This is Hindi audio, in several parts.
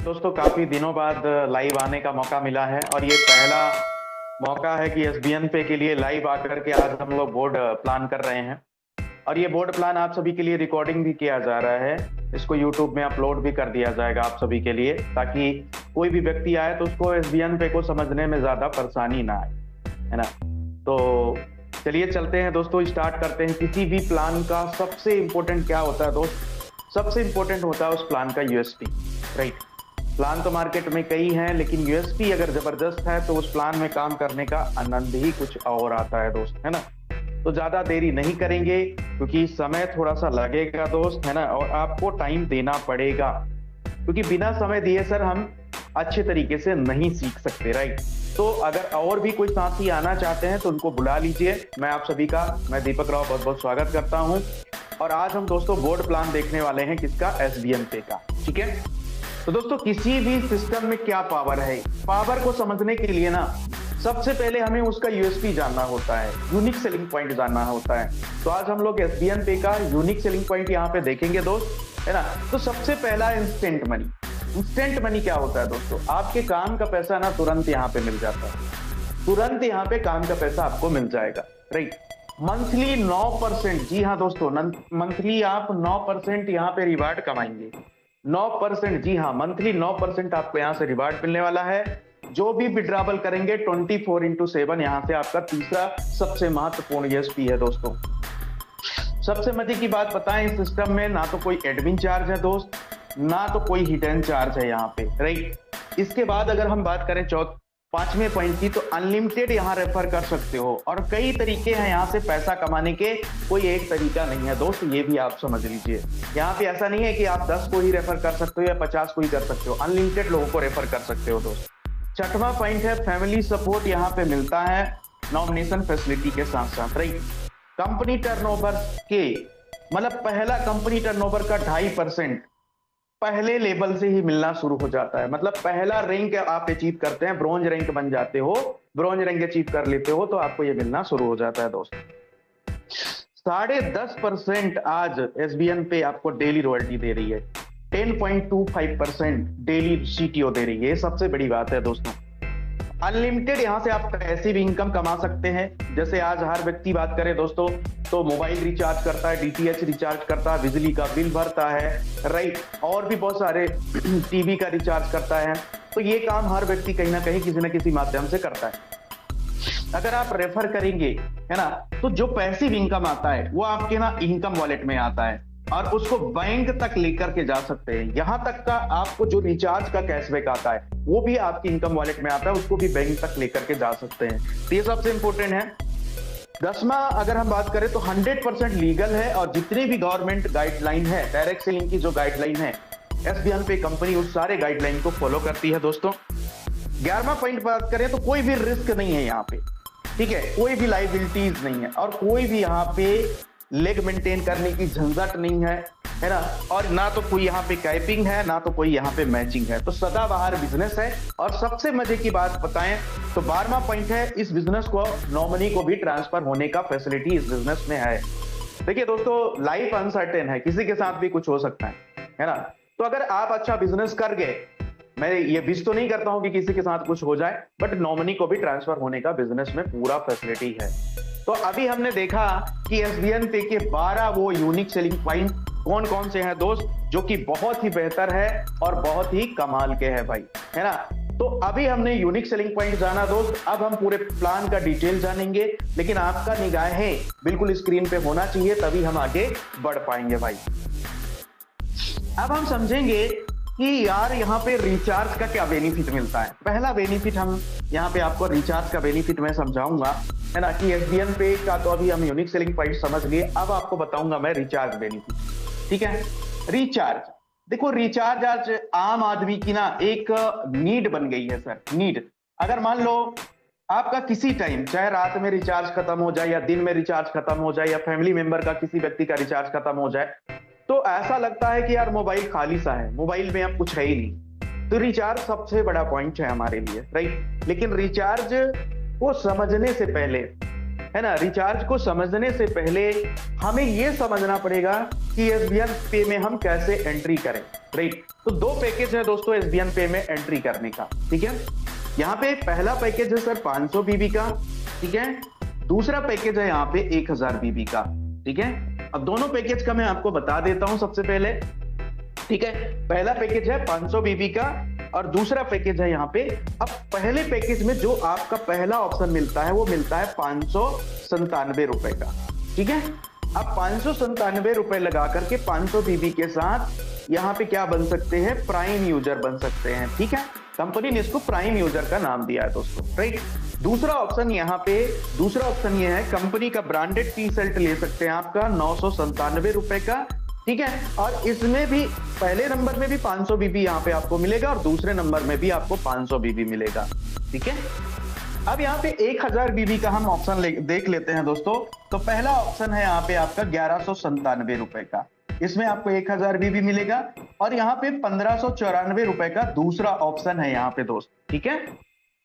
दोस्तों काफी दिनों बाद लाइव आने का मौका मिला है और ये पहला मौका है कि एसबीएन पे के लिए लाइव आकर के आज हम लोग बोर्ड प्लान कर रहे हैं। और ये बोर्ड प्लान आप सभी के लिए रिकॉर्डिंग भी किया जा रहा है। इसको यूट्यूब में अपलोड भी कर दिया जाएगा आप सभी के लिए, ताकि कोई भी व्यक्ति आए तो उसको एसबीएन पे को समझने में ज्यादा परेशानी ना आए, है ना। तो चलिए चलते हैं दोस्तों, स्टार्ट करते हैं। किसी भी प्लान का सबसे इंपॉर्टेंट क्या होता है दोस्त? सबसे इंपॉर्टेंट होता है उस प्लान का यूएसपी, राइट। प्लान तो मार्केट में कई हैं, लेकिन यूएसपी अगर जबरदस्त है तो उस प्लान में काम करने का आनंद ही कुछ और आता है दोस्त, है ना। तो ज्यादा देरी नहीं करेंगे क्योंकि समय थोड़ा सा लगेगा दोस्त, है ना, और आपको टाइम देना पड़ेगा क्योंकि बिना समय दिए सर हम अच्छे तरीके से नहीं सीख सकते, राइट। तो अगर और भी कोई साथी आना चाहते हैं तो उनको बुला लीजिए। मैं आप सभी का, मैं दीपक राव बहुत बहुत स्वागत करता हूं। और आज हम दोस्तों बोर्ड प्लान देखने वाले हैं, किसका? एसबीएन पे का, ठीक है। तो दोस्तों किसी भी सिस्टम में क्या पावर है, पावर को समझने के लिए ना सबसे पहले हमें उसका यूएसपी जानना होता है, यूनिक सेलिंग पॉइंट जानना होता है। तो आज हम लोग एसबीएन पे का यूनिक सेलिंग पॉइंट यहाँ पे देखेंगे दोस्त, है ना। तो सबसे पहला इंस्टेंट मनी। इंस्टेंट मनी क्या होता है दोस्तों? आपके काम का पैसा ना तुरंत यहाँ पे मिल जाता है, तुरंत यहाँ पे काम का पैसा आपको मिल जाएगा, राइट। मंथली 9%, जी हाँ दोस्तों, मंथली आप 9% यहाँ पे रिवार्ड कमाएंगे। 9%, जी हाँ, मंथली 9% आपको यहाँ से रिवार्ड मिलने वाला है। जो भी विड्रॉवल करेंगे 24/7 यहाँ से आपका तीसरा सबसे महत्वपूर्ण यूएसपी है दोस्तों। सबसे मजे की बात बताएं, इस सिस्टम में ना तो कोई एडमिन चार्ज है दोस्त, ना तो कोई हिडन चार्ज है यहाँ पे, राइट। इसके बाद अगर हम बात करें पांचवें पॉइंट की, तो अनलिमिटेड यहाँ रेफर कर सकते हो और कई तरीके हैं यहाँ से पैसा कमाने के, कोई एक तरीका नहीं है दोस्त, ये भी आप समझ लीजिए। यहाँ पे ऐसा नहीं है कि आप 10 को ही रेफर कर सकते हो या 50 को ही कर सकते हो, अनलिमिटेड लोगों को रेफर कर सकते हो दोस्त। छठवां पॉइंट है फैमिली सपोर्ट यहाँ पे मिलता है नॉमिनेशन फैसिलिटी के साथ साथ, राइट। कंपनी टर्नओवर के, मतलब पहला कंपनी टर्नओवर का 2.5% पहले लेवल से ही मिलना शुरू हो जाता है। मतलब पहला रैंक आप अचीव करते हैं, ब्रॉन्ज रैंक बन जाते हो, ब्रॉन्ज रैंक अचीव कर लेते हो तो आपको ये मिलना शुरू हो जाता है दोस्त। 10.5% आज एसबीएन पे आपको डेली रॉयल्टी दे रही है, 10.25% डेली सीटीओ दे रही है, ये सबसे बड़ी बात है दोस्तों। अनलिमिटेड यहाँ से आप पैसिव इनकम कमा सकते हैं। जैसे आज हर व्यक्ति बात करे दोस्तों तो मोबाइल रिचार्ज करता है, डीटीएच रिचार्ज करता है, बिजली का बिल भरता है, राइट, और भी बहुत सारे टीवी का रिचार्ज करता है। तो ये काम हर व्यक्ति कहीं ना कहीं किसी न किसी माध्यम से करता है। अगर आप रेफर करेंगे, है ना, तो जो पैसिव इनकम आता है वो आपके ना इनकम वॉलेट में आता है और उसको बैंक तक लेकर के जा सकते हैं। यहां तक का आपको जो रिचार्ज का कैशबैक आता है वो भी आपकी इनकम वॉलेट में आता है, उसको भी बैंक तक लेकर के जा सकते हैं। तो ये सबसे इंपॉर्टेंट है। 10वां अगर हम बात करें तो 100% लीगल है और जितनी भी गवर्नमेंट गाइडलाइन है, डायरेक्ट सेलिंग की जो गाइडलाइन है, एसबीएन पे कंपनी उस सारे गाइडलाइन को फॉलो करती है दोस्तों। 11वां पॉइंट बात करें तो कोई भी रिस्क नहीं है यहाँ पे, ठीक है, कोई भी लाइबिलिटीज नहीं है और कोई भी यहाँ पे लेग मेंटेन करने की झंझट नहीं है ना, और ना तो कोई यहाँ पे कैपिंग है, ना तो कोई यहाँ पे मैचिंग है। तो सदाबहार बिजनेस है। और सबसे मजे की बात बताएं तो 12वां पॉइंट है, इस बिजनेस को नॉमिनी को भी ट्रांसफर होने का फैसिलिटी इस बिजनेस में है। देखिए दोस्तों, लाइफ अनसर्टेन है, किसी के साथ भी कुछ हो सकता है ना। तो अगर आप अच्छा बिजनेस कर गए, मैं ये विश तो नहीं करता हूं कि किसी के साथ कुछ हो जाए, बट नॉमिनी को भी ट्रांसफर होने का बिजनेस में पूरा फैसिलिटी है। तो अभी हमने देखा कि एसबीएन पे के 12 वो यूनिक सेलिंग पॉइंट कौन कौन से हैं दोस्त, जो कि बहुत ही बेहतर है और बहुत ही कमाल के हैं भाई, है ना। तो अभी हमने यूनिक सेलिंग पॉइंट जाना दोस्त, अब हम पूरे प्लान का डिटेल जानेंगे, लेकिन आपका निगाहें बिल्कुल स्क्रीन पे होना चाहिए, तभी हम आगे बढ़ पाएंगे भाई। अब हम समझेंगे कि यार यहाँ पे रिचार्ज का क्या बेनिफिट मिलता है। पहला बेनिफिट हम यहाँ पे आपको रिचार्ज का बेनिफिट मैं समझाऊंगा, है ना, कि एसबीएन पे का तो अभी हम यूनिक सेलिंग पॉइंट समझ लिए, अब आपको बताऊंगा मैं रिचार्ज बेनिफिट, ठीक है। रिचार्ज, देखो रिचार्ज आज आम आदमी की ना एक नीड बन गई है सर, नीड। अगर मान लो आपका किसी टाइम, चाहे रात में रिचार्ज खत्म हो जाए या दिन में रिचार्ज खत्म हो जाए या फैमिली मेंबर का किसी व्यक्ति का रिचार्ज खत्म हो जाए, तो ऐसा लगता है कि यार मोबाइल खाली सा है, मोबाइल में अब कुछ है ही नहीं। तो रिचार्ज सबसे बड़ा पॉइंट है हमारे लिए, राइट। लेकिन रिचार्ज को समझने से पहले है ना, रिचार्ज को समझने से पहले हमें ये समझना पड़ेगा कि एसबीएन पे में हम कैसे एंट्री करें, राइट। तो दो पैकेज है दोस्तों एसबीएन पे में एंट्री करने का, ठीक है। यहाँ पे पहला पैकेज है सर 500 बीबी का, ठीक है। दूसरा पैकेज है यहाँ पे 1000 बीबी का, ठीक है। अब दोनों पैकेज का मैं आपको बता देता हूं सबसे पहले, ठीक है। पहला पैकेज है 500 बीबी का और दूसरा पैकेज है यहाँ पे। अब पहले पैकेज में जो आपका पहला ऑप्शन मिलता है वो मिलता है 597 रुपए का, ठीक है। अब 597 रुपए लगा करके 500 बीबी के साथ यहाँ पे क्या बन सकते हैं, प्राइम यूजर बन सकते हैं, ठीक है। कंपनी ने इसको प्राइम यूजर का नाम दिया है दोस्तों, राइट। दूसरा ऑप्शन यहाँ पे, दूसरा ऑप्शन ये है कंपनी का ब्रांडेड टी शर्ट ले सकते हैं आपका 997 रुपए का, ठीक है। और इसमें भी पहले नंबर में भी 500 बीबी यहाँ पे आपको मिलेगा और दूसरे नंबर में भी आपको 500 बीबी मिलेगा, ठीक है। अब यहाँ पे 1000 बीबी का हम ऑप्शन देख लेते हैं दोस्तों। तो पहला ऑप्शन है यहाँ पे आपका 1197 रुपए का, इसमें आपको 1000 बीबी मिलेगा और यहाँ पे 1594 रुपए का दूसरा ऑप्शन है यहाँ पे दोस्त, ठीक है।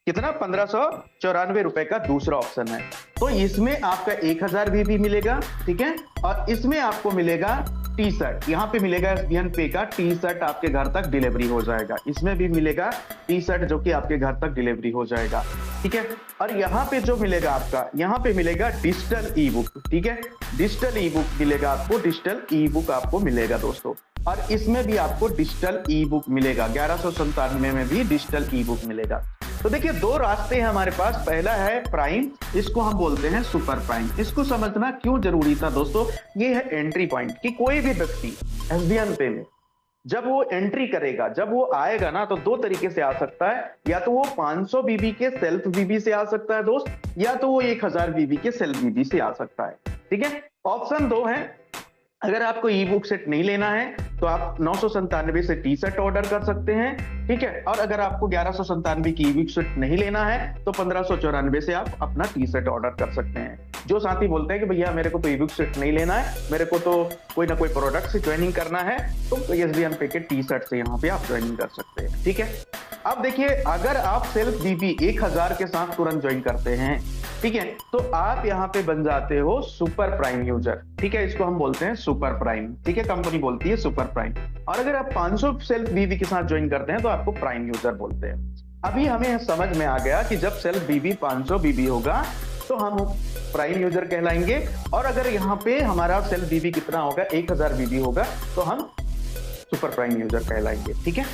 कितना, 1594 रुपए का दूसरा ऑप्शन है। तो इसमें आपका 1000 बीबी मिलेगा, ठीक है। और इसमें आपको मिलेगा टी शर्ट, यहाँ पे मिलेगा एसबीएन पे का टी शर्ट आपके घर तक डिलीवरी हो जाएगा। इसमें भी मिलेगा टी शर्ट जो कि आपके घर तक डिलीवरी हो जाएगा, ठीक है। और यहाँ पे जो मिलेगा आपका, यहाँ पे मिलेगा डिजिटल ई बुक, ठीक है। डिजिटल ई बुक मिलेगा आपको, डिजिटल ई बुक आपको मिलेगा दोस्तों। और इसमें भी आपको डिजिटल ई बुक मिलेगा, 1197 में भी डिजिटल ई बुक मिलेगा। तो देखिए दो रास्ते हैं हमारे पास। पहला है प्राइम, इसको हम बोलते हैं सुपर प्राइम। इसको समझना क्यों जरूरी था दोस्तों, ये है एंट्री पॉइंट कि कोई भी व्यक्ति एसबीएन पे में जब वो एंट्री करेगा, जब वो आएगा ना, तो दो तरीके से आ सकता है। या तो वो 500 बीबी के सेल्फ बीबी से आ सकता है दोस्त, या तो वो 1000 बीबी के सेल्फ बीबी से आ सकता है, ठीक है। ऑप्शन दो है। अगर आपको ई बुक सेट नहीं लेना है तो आप 997 से टी शर्ट ऑर्डर कर सकते हैं, ठीक है। और अगर आपको 1197 की ई बुक सेट नहीं लेना है तो 1594 से आप अपना टी शर्ट ऑर्डर कर सकते हैं। जो साथी बोलते हैं कि भैया मेरे को तो ई बुक सेट नहीं लेना है, मेरे को तो कोई ना कोई प्रोडक्ट से ज्वाइनिंग करना है, तो एसबीएन पे के टी शर्ट से यहाँ पे आप ज्वाइनिंग कर सकते हैं, ठीक है। अब देखिए अगर आप सेल्फ बीबी 1000 के साथ तुरंत ज्वाइन करते हैं, ठीक है, तो आप यहाँ पे बन जाते हो सुपर प्राइम यूजर, ठीक है। इसको हम बोलते हैं सुपर प्राइम, ठीक है। कंपनी बोलती है सुपर प्राइम। और अगर आप 500 सेल्फ बीबी के साथ ज्वाइन करते हैं तो आपको प्राइम यूजर बोलते हैं। अभी हमें समझ में आ गया कि जब सेल्फ बीबी 500 बीबी होगा तो हम प्राइम यूजर कहलाएंगे, और अगर यहाँ पे हमारा सेल्फ बीबी कितना होगा, 1000 बीबी होगा, तो हम सुपर प्राइम यूजर कहलाएंगे, ठीक है।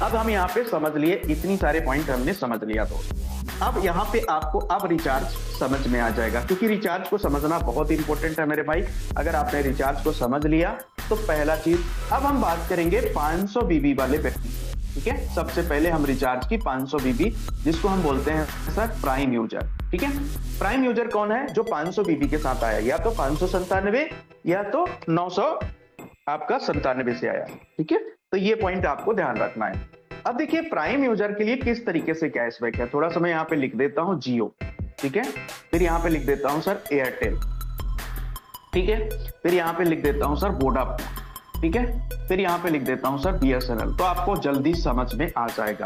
अब हम यहाँ पे समझ लिए, इतनी सारे पॉइंट हमने समझ लिया। तो अब यहाँ पे आपको अब रिचार्ज समझ में आ जाएगा, क्योंकि रिचार्ज को समझना बहुत इंपॉर्टेंट है मेरे भाई। अगर आपने रिचार्ज को समझ लिया तो पहला चीज, अब हम बात करेंगे 500 बीबी वाले व्यक्ति, ठीक है। सबसे पहले हम रिचार्ज की 500 बीबी, जिसको हम बोलते हैं सर प्राइम यूजर, ठीक है। प्राइम यूजर कौन है, जो 500 बीबी के साथ आया, या तो 597 या तो 997 से आया, ठीक है। तो ये पॉइंट आपको ध्यान रखना है। अब देखिए प्राइम यूजर के लिए किस तरीके से कैशबैक है, थोड़ा सा मैं यहाँ पे लिख देता हूँ जियो, ठीक है। फिर यहाँ पे लिख देता हूँ सर एयरटेल, ठीक है। फिर यहाँ पे लिख देता हूँ सर वोडाफोन, ठीक है। फिर यहाँ पे लिख देता हूँ सर बीएसएनएल। तो आपको जल्दी समझ में आ जाएगा।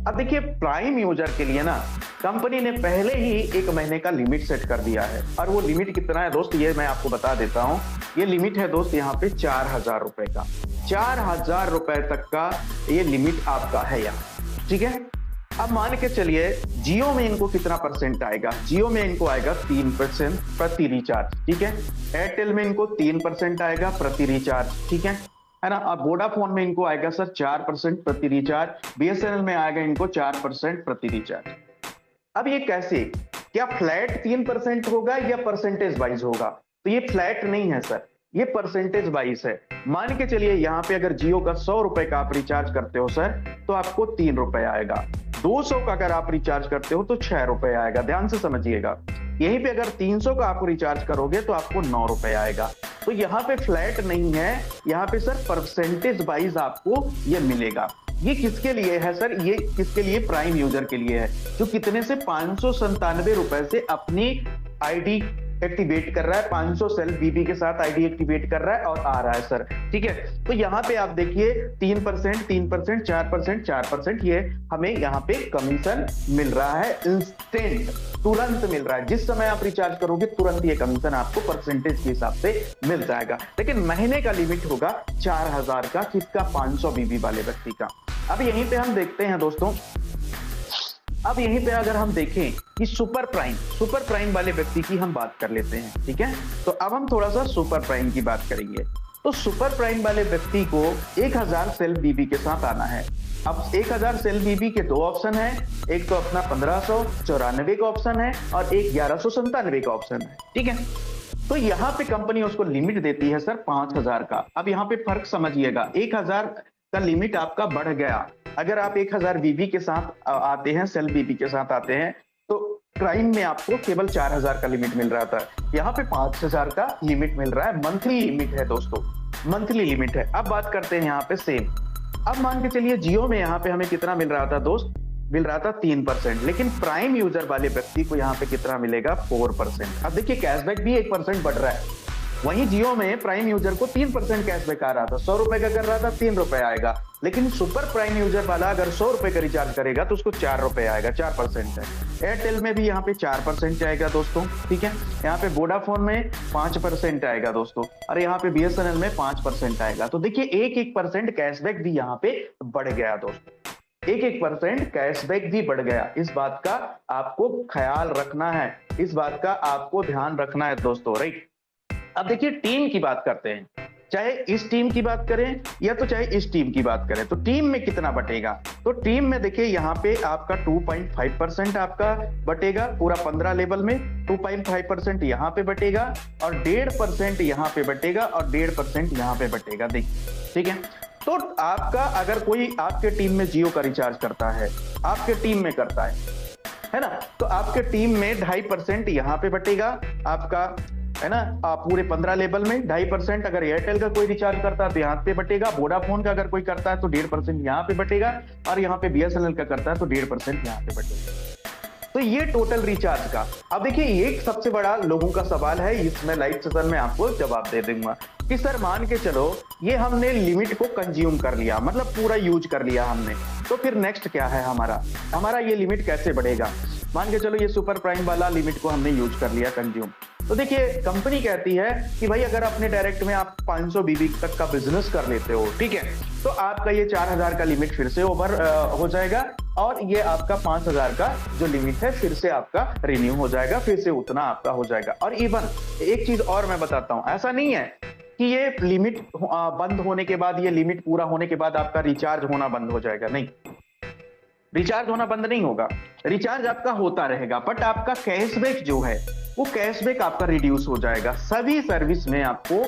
अब देखिए प्राइम यूजर के लिए ना कंपनी ने पहले ही 1 महीने का लिमिट सेट कर दिया है, और वो लिमिट कितना है दोस्त, ये मैं आपको बता देता हूँ। ये लिमिट है दोस्त यहाँ पे 4000 रुपए का, 4000 रुपए तक का ये लिमिट आपका है यहाँ, ठीक है। अब मान के चलिए जियो में इनको कितना परसेंट आएगा, जियो में इनको आएगा 3% प्रति रिचार्ज, ठीक है। एयरटेल में इनको 3% आएगा प्रति रिचार्ज, ठीक है ना। अब वोडाफोन में इनको आएगा सर 4% प्रति रिचार्ज, बीएसएनएल में आएगा इनको 4% प्रति रिचार्ज। अब ये कैसे, क्या फ्लैट 3% होगा या परसेंटेज वाइज होगा, तो ये फ्लैट नहीं है सर, ये परसेंटेज वाइज है। मान के चलिए यहाँ पे अगर जियो का 100 रुपए का आप रिचार्ज करते हो सर, तो आपको 3 रुपए आएगा। 200 का अगर आप रिचार्ज करते हो तो 6 रुपए आएगा, ध्यान से समझिएगा। यहीं पे अगर 300 का आप रिचार्ज करोगे तो आपको 9 रुपए आएगा। तो यहाँ पे फ्लैट नहीं है, यहाँ पे सर परसेंटेज वाइज आपको ये मिलेगा। ये किसके लिए है सर, ये किसके लिए, प्राइम यूजर के लिए है, जो कितने से 597 रुपए से अपनी आईडी एक्टिवेट कर रहा है, 500 सेल्फ बीबी के साथ आईडी एक्टिवेट कर रहा है और आ रहा है सर। ठीक है, तो यहाँ पे आप देखिए 3%, 3%, 4%, 4% ये हमें यहाँ पे कमीशन मिल रहा है, इंस्टेंट, तुरंत मिल रहा है। जिस समय आप रिचार्ज करोगे तुरंत ये कमीशन आपको परसेंटेज के हिसाब से मिल जाएगा। लेकिन महीने का लिमिट होगा 4000 का, किसका? 500 बीबी वाले व्यक्ति का। अब यहीं पे हम देखते हैं दोस्तों, अब यहीं पे अगर हम देखें कि सुपर प्राइम वाले व्यक्ति की हम बात कर लेते हैं। ठीक है, तो अब हम थोड़ा सा सुपर प्राइम की बात करेंगे। तो सुपर प्राइम वाले व्यक्ति को 1000 सेल्फ बीबी के साथ आना है। अब 1000 सेल्फ बीबी के दो ऑप्शन है, एक तो अपना 1594 का ऑप्शन है और एक 1197 का ऑप्शन है। ठीक है, तो यहाँ पे कंपनी उसको लिमिट देती है सर 5000 का। अब यहाँ पे फर्क समझिएगा, 1000 का लिमिट आपका बढ़ गया। अगर आप 1000 बीबी के साथ आते हैं, सेल्फ बीबी के साथ आते हैं, तो प्राइम में आपको केवल 4000 का लिमिट मिल रहा था, यहाँ पे 5000 का लिमिट मिल रहा है। मंथली लिमिट है दोस्तों, मंथली लिमिट है। अब बात करते हैं यहाँ पे सेम। अब मान के चलिए जियो में यहाँ पे हमें कितना मिल रहा था दोस्त? मिल रहा था 3%, लेकिन प्राइम यूजर वाले व्यक्ति को यहाँ पे कितना मिलेगा? 4%। अब देखिए कैशबैक भी 1% बढ़ रहा है। वहीं जियो में प्राइम यूजर को 3% कैशबैक आ रहा था, 100 रुपए का कर रहा था 3 रुपए आएगा। लेकिन सुपर प्राइम यूजर वाला अगर 100 रुपए का रिचार्ज करेगा तो उसको 4 रुपए आएगा, 4% है। एयरटेल में भी यहाँ पे 4% आएगा दोस्तों। ठीक है, यहाँ पे वोडाफोन में 5% आएगा दोस्तों, और यहाँ पे बीएसएनएल में 5% आएगा। तो देखिए 1% कैशबैक भी यहाँ पे बढ़ गया दोस्तों, 1% कैशबैक भी बढ़ गया। इस बात का आपको ख्याल रखना है, इस बात का आपको ध्यान रखना है दोस्तों, राइट। अब देखिए टीम की बात करते हैं, चाहे इस टीम की बात करें या तो चाहे इस टीम की बात करें, तो टीम में कितना बटेगा? तो टीम में देखिए यहाँ पे आपका 2.5% आपका बटेगा पूरा 15 लेवल में, 2.5% यहाँ पे बटेगा और 1.5% यहाँ पे बटेगा और 1.5% यहाँ पे बटेगा। देखिए, ठीक है, तो आपका अगर कोई आपके टीम में जियो का रिचार्ज करता है, आपके टीम में करता है ना, तो आपके टीम में 2.5% यहाँ पे बटेगा आपका, है ना, पूरे 15 लेवल में 2.5%। अगर एयरटेल का कोई रिचार्ज करता है तो यहाँ पे बटेगा, वोडाफोन का अगर कोई करता है तो 1.5% यहाँ पे बटेगा, और यहाँ पे बीएसएनएल का करता है तो 1.5% यहाँ पे बटेगा। तो ये टोटल रिचार्ज का। अब देखिए एक सबसे बड़ा लोगों का सवाल है, इसमें लाइव सेशन में आपको जवाब दे दूंगा कि सर मान के चलो ये हमने लिमिट को कंज्यूम कर लिया, मतलब पूरा यूज कर लिया हमने, तो फिर नेक्स्ट क्या है हमारा ये लिमिट कैसे बढ़ेगा? मान के चलो ये सुपर प्राइम वाला लिमिट को हमने यूज कर लिया कंज्यूम, तो देखिए कंपनी कहती है कि भाई अगर अपने डायरेक्ट में आप 500 बीबी तक का बिजनेस कर लेते हो, ठीक है, तो आपका ये 4000 का लिमिट फिर से ओवर हो जाएगा, और ये आपका 5000 का जो लिमिट है फिर से आपका रिन्यू हो जाएगा, फिर से उतना आपका हो जाएगा। और इवन एक चीज और मैं बताता हूं, ऐसा नहीं है कि ये लिमिट बंद होने के बाद, ये लिमिट पूरा होने के बाद आपका रिचार्ज होना बंद हो जाएगा, नहीं, रिचार्ज होना बंद नहीं होगा, रिचार्ज आपका होता रहेगा, बट आपका कैशबैक जो है वो कैशबैक आपका रिड्यूस हो जाएगा। सभी सर्विस में आपको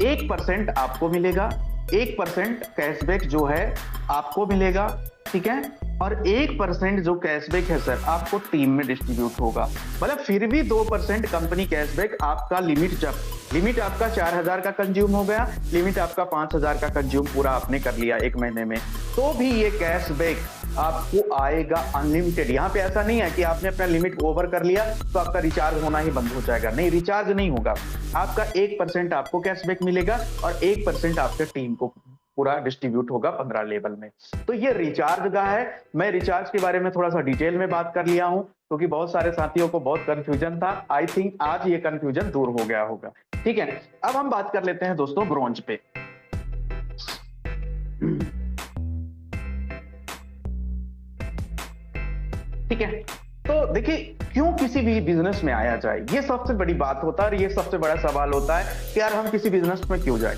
1% आपको मिलेगा, 1% कैशबैक जो है आपको मिलेगा, ठीक है, और 1% जो कैशबैक है सर आपको टीम में डिस्ट्रीब्यूट होगा। मतलब फिर भी 2% कंपनी कैशबैक आपका लिमिट आपका 4000 का कंज्यूम हो गया, लिमिट आपका 5000 का कंज्यूम पूरा आपने कर लिया एक महीने में, तो भी ये कैशबैक आपको आएगा अनलिमिटेड। यहाँ पे ऐसा नहीं है कि आपने अपना लिमिट ओवर कर लिया तो आपका रिचार्ज होना ही बंद हो जाएगा, नहीं, रिचार्ज नहीं होगा, आपका 1% आपको कैशबैक मिलेगा और 1% आपके टीम को पूरा डिस्ट्रीब्यूट होगा 15 लेवल में। तो ये रिचार्ज का है। मैं रिचार्ज के बारे में थोड़ा सा डिटेल में बात कर लिया हूं क्योंकि बहुत सारे साथियों को बहुत कंफ्यूजन था। आई थिंक आज ये कंफ्यूजन दूर हो गया होगा। ठीक है, अब हम बात कर लेते हैं दोस्तों ब्रोंज पे। ठीक है, तो देखिए क्यों किसी भी बिजनेस में आया जाए, ये सबसे बड़ी बात होता है और ये सबसे बड़ा सवाल होता है कि यार हम किसी बिजनेस में क्यों जाए,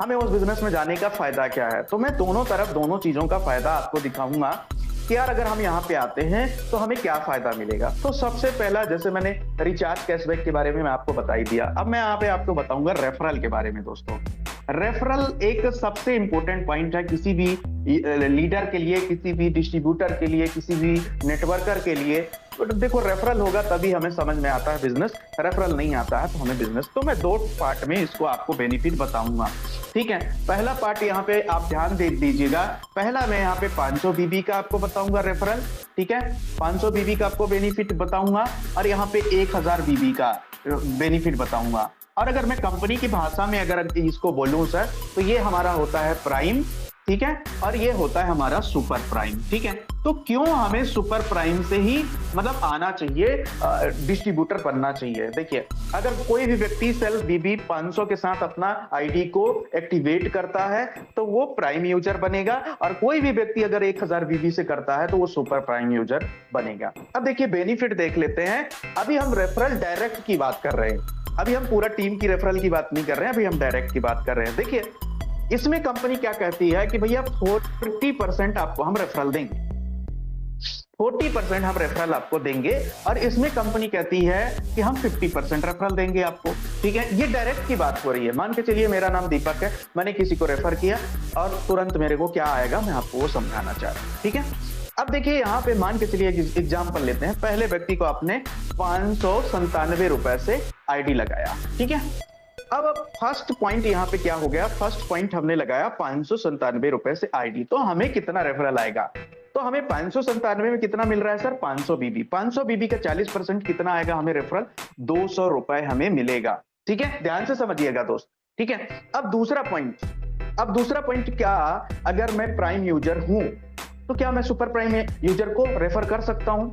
हमें उस बिजनेस में जाने का फायदा क्या है। तो मैं दोनों तरफ दोनों चीजों का फायदा आपको दिखाऊंगा कि यार अगर हम यहाँ पे आते हैं तो हमें क्या फायदा मिलेगा। तो सबसे पहला, जैसे मैंने रिचार्ज कैशबैक के बारे में मैं आपको बता ही दिया, अब मैं यहाँ पे आपको बताऊंगा रेफरल के बारे में। दोस्तों रेफरल एक सबसे इंपॉर्टेंट पॉइंट है किसी भी लीडर के लिए, किसी भी डिस्ट्रीब्यूटर के लिए, किसी भी नेटवर्कर के लिए। तो देखो रेफरल होगा तभी हमें समझ में आता है बिजनेस, रेफरल नहीं आता है तो हमें बिजनेस। तो मैं दो पार्ट में इसको आपको बेनिफिट बताऊंगा। ठीक है, पहला पार्ट यहाँ पे आप ध्यान दे दीजिएगा। पहला मैं यहाँ पे 500 बीबी का आपको बताऊंगा रेफरल, ठीक है, 500 बीबी का आपको बेनिफिट बताऊंगा, और यहाँ पे 1000 बीबी का बेनिफिट बताऊंगा। और अगर मैं कंपनी की भाषा में अगर इसको बोलूं सर, तो ये हमारा होता है प्राइम, ठीक है, और ये होता है हमारा सुपर प्राइम, ठीक है। तो क्यों हमें सुपर प्राइम से ही मतलब आना चाहिए, डिस्ट्रीब्यूटर बनना चाहिए। देखिए, अगर कोई भी व्यक्ति सेल बीबी 500 के साथ अपना आईडी को एक्टिवेट करता है तो वो प्राइम यूजर बनेगा, और कोई भी व्यक्ति अगर 1000 बीबी से करता है तो वो सुपर प्राइम यूजर बनेगा। अब देखिए बेनिफिट देख लेते हैं। अभी हम रेफरल डायरेक्ट की बात कर रहे हैं, अभी हम पूरा टीम की रेफरल की बात नहीं कर रहे हैं, अभी हम डायरेक्ट की बात कर रहे हैं। देखिए इसमें कंपनी क्या कहती है कि भैया 40% आपको हम रेफरल देंगे, 40% हम रेफरल आपको देंगे, और इसमें कंपनी कहती है कि हम 50% रेफरल देंगे आपको, ठीक है। ये डायरेक्ट की बात हो रही है। मान के चलिए मेरा नाम दीपक है, मैंने किसी को रेफर किया और तुरंत मेरे को क्या आएगा मैं आपको वो समझाना चाह रहा हूं, ठीक है। अब देखिए यहाँ पे मान के चलिए एग्जाम्पल लेते हैं। पहले व्यक्ति को आपने 597 रुपए से आईडी लगाया, ठीक है। अब फर्स्ट पॉइंट यहाँ पे क्या हो गया, फर्स्ट पॉइंट हमने लगाया 597 रुपए से आईडी, तो हमें कितना रेफरल आएगा, तो हमें 597 में कितना मिल रहा है सर, 500 बीबी। 500 बीबी का 40% कितना आएगा हमें रेफरल, 200 रुपए हमें मिलेगा, ठीक है। ध्यान से समझिएगा दोस्त, ठीक है। अब दूसरा पॉइंट क्या, अगर मैं प्राइम यूजर हूं तो क्या मैं सुपर प्राइम यूजर को रेफर कर सकता हूं?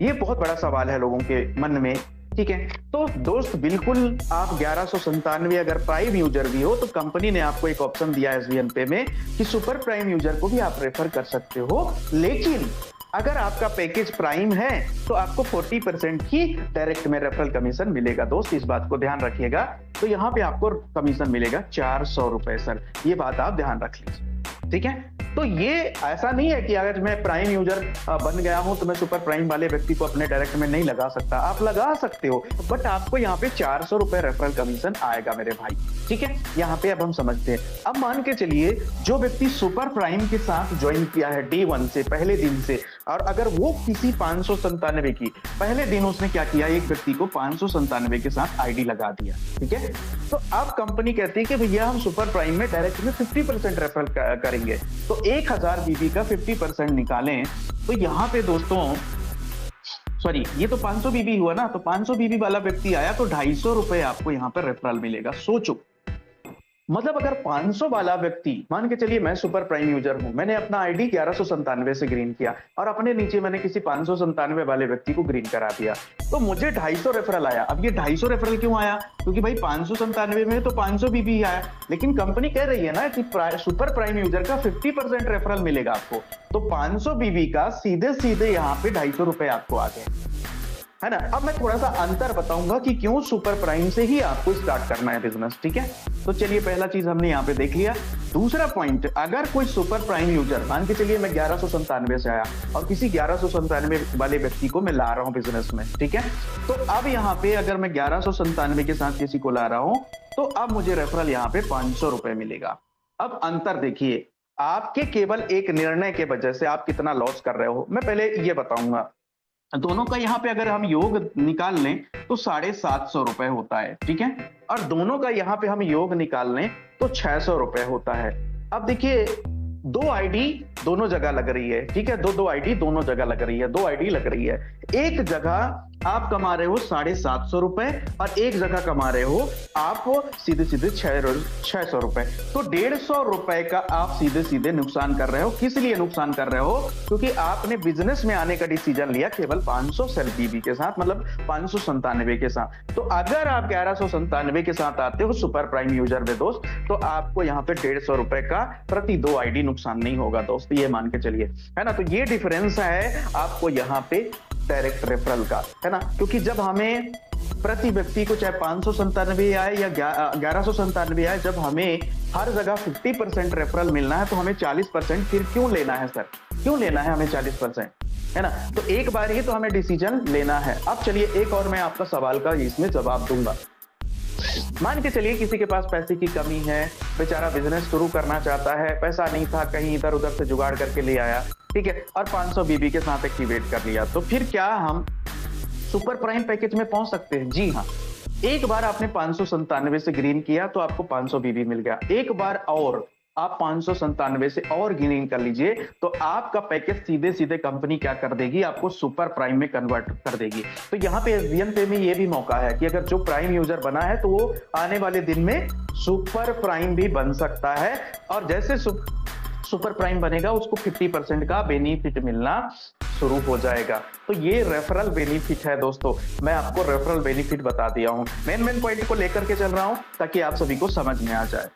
ये बहुत बड़ा सवाल है लोगों के मन में, ठीक है। तो दोस्त बिल्कुल आप 1197 अगर प्राइम यूजर भी हो तो कंपनी ने आपको एक ऑप्शन दिया है एसबीएन पे में कि सुपर प्राइम यूजर को भी आप रेफर कर सकते हो, लेकिन अगर आपका पैकेज प्राइम है तो आपको 40% ही डायरेक्ट में रेफरल कमीशन मिलेगा। दोस्त इस बात को ध्यान रखिएगा। तो यहाँ पे आपको कमीशन मिलेगा 400 रुपए सर, ये बात आप ध्यान रख लीजिए, ठीक है। तो ये ऐसा नहीं है कि अगर मैं प्राइम यूजर बन गया हूं तो मैं सुपर प्राइम वाले व्यक्ति को अपने डायरेक्ट में नहीं लगा सकता, आप लगा सकते हो, बट आपको यहाँ पे 400 रुपए रेफरल कमीशन आएगा मेरे भाई, ठीक है। यहाँ पे अब हम समझते हैं। अब मान के चलिए जो व्यक्ति सुपर प्राइम के साथ ज्वाइन किया है डे 1 से, पहले दिन से, और अगर वो किसी 597 की पहले दिन उसने क्या किया, एक व्यक्ति को 597 के साथ आईडी लगा दिया, ठीक है। तो अब कंपनी कहती है कि भैया हम सुपर प्राइम में डायरेक्ट में 50% रेफरल करेंगे, तो 1000 बीबी का 50% निकालें तो यहाँ पे दोस्तों, सॉरी ये तो 500 बीबी हुआ ना, तो 500 बीबी वाला व्यक्ति आया तो 250 रुपए आपको यहाँ पर रेफरल मिलेगा। सोचो, मतलब अगर 500 वाला व्यक्ति, मान के चलिए मैं सुपर प्राइम यूजर हूं, मैंने अपना आईडी 1197 से ग्रीन किया और अपने नीचे मैंने किसी 597 वाले व्यक्ति को ग्रीन करा दिया, तो मुझे 250 रेफरल आया। अब ये 250 रेफरल क्यों आया, क्योंकि भाई 597 में तो 500 बीबी आया, लेकिन कंपनी कह रही है ना कि सुपर प्राइम यूजर का 50% रेफरल मिलेगा आपको, तो 500 बीबी का सीधे सीधे यहाँ पे 250 रुपए आपको आ गए, है ना। अब मैं थोड़ा सा अंतर बताऊंगा कि क्यों सुपर प्राइम से ही आपको स्टार्ट करना है बिजनेस, ठीक है। तो चलिए पहला चीज हमने यहाँ पे देख लिया। दूसरा पॉइंट, अगर कोई सुपर प्राइम यूजर, मान के चलिए मैं 1197 से आया और किसी 1197 वाले व्यक्ति को मैं ला रहा हूं बिजनेस में, ठीक है। तो अब यहाँ पे अगर मैं 1197 के साथ किसी को ला रहा हूं तो अब मुझे रेफरल यहाँ पे 500 रुपए मिलेगा। अब अंतर देखिए, आपके केवल एक निर्णय के वजह से आप कितना लॉस कर रहे हो, मैं पहले ये बताऊंगा। दोनों का यहाँ पे अगर हम योग निकाल लें तो 750 रुपए होता है, ठीक है, और दोनों का यहाँ पे हम योग निकाल लें तो 600 रुपए होता है। अब देखिए 2 आईडी दोनों जगह लग रही है, ठीक है, दो आईडी दोनों जगह लग रही है, 2 आईडी लग रही है। एक जगह आप कमा रहे हो 750 रुपए और एक जगह कमा रहे हो आप सीधे सीधे 600 रुपए, तो 150 रुपए का आप सीधे सीधे नुकसान कर रहे हो। किस लिए नुकसान कर रहे हो, क्योंकि आपने बिजनेस में आने का डिसीजन लिया केवल 500 सेल बीबी के साथ, मतलब 597 के साथ। तो अगर आप 1197 के साथ आते हो सुपर प्राइम यूजर में दोस्त, तो आपको यहाँ पे 150 रुपए का प्रति 2 आईडी नुकसान नहीं होगा दोस्त, ये मान के चलिए, है ना। तो ये डिफरेंस है आपको यहाँ पे डायरेक्ट रेफरल का, है ना, क्योंकि जब हमें प्रति व्यक्ति को चाहे 597 आए या 1197 आए, जब हमें हर जगह 50% रेफरल मिलना है तो हमें 40% फिर क्यों लेना है सर, क्यों लेना है हमें 40%, है ना। तो एक बार ही तो हमें डिसीजन लेना है। अब चलिए एक और मैं आपका सवाल का इसमें जवाब दूंगा। मान के चलिए किसी के पास पैसे की कमी है, बेचारा बिजनेस शुरू करना चाहता है, पैसा नहीं था, कहीं इधर उधर से जुगाड़ करके ले आया, ठीक है, और 500 बीबी के साथ एक्टिवेट कर लिया, तो फिर क्या हम सुपर प्राइम पैकेज में पहुंच सकते हैं? जी हाँ। एक बार आपने 597 से ग्रीन किया तो आपको 500 बीबी मिल गया, एक बार और आप 597 से और गेनिंग कर लीजिए, तो आपका पैकेज सीधे सीधे कंपनी क्या कर देगी, आपको सुपर प्राइम में कन्वर्ट कर देगी। तो यहाँ पे एसबीएन पे में ये भी मौका है कि अगर जो प्राइम यूजर बना है तो वो आने वाले दिन में सुपर प्राइम भी बन सकता है, और जैसे सुपर प्राइम बनेगा उसको 50% का बेनिफिट मिलना शुरू हो जाएगा। तो ये रेफरल बेनिफिट है दोस्तों, मैं आपको रेफरल बेनिफिट बता दिया हूं, मेन पॉइंट को लेकर के चल रहा हूं ताकि आप सभी को समझ में आ जाए।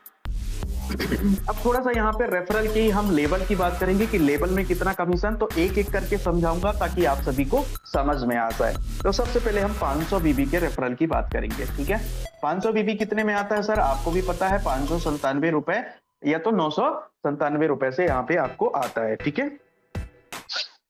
अब थोड़ा सा यहाँ पे रेफरल की हम लेवल की बात करेंगे कि लेवल में कितना कमीशन, तो एक एक करके समझाऊंगा ताकि आप सभी को समझ में आ जाए। तो सबसे पहले हम 500 बीबी के रेफरल की बात करेंगे, ठीक है। 500 बीबी कितने में आता है सर, आपको भी पता है 597 रुपए या तो 997 रुपए से यहाँ पे आपको आता है, ठीक है।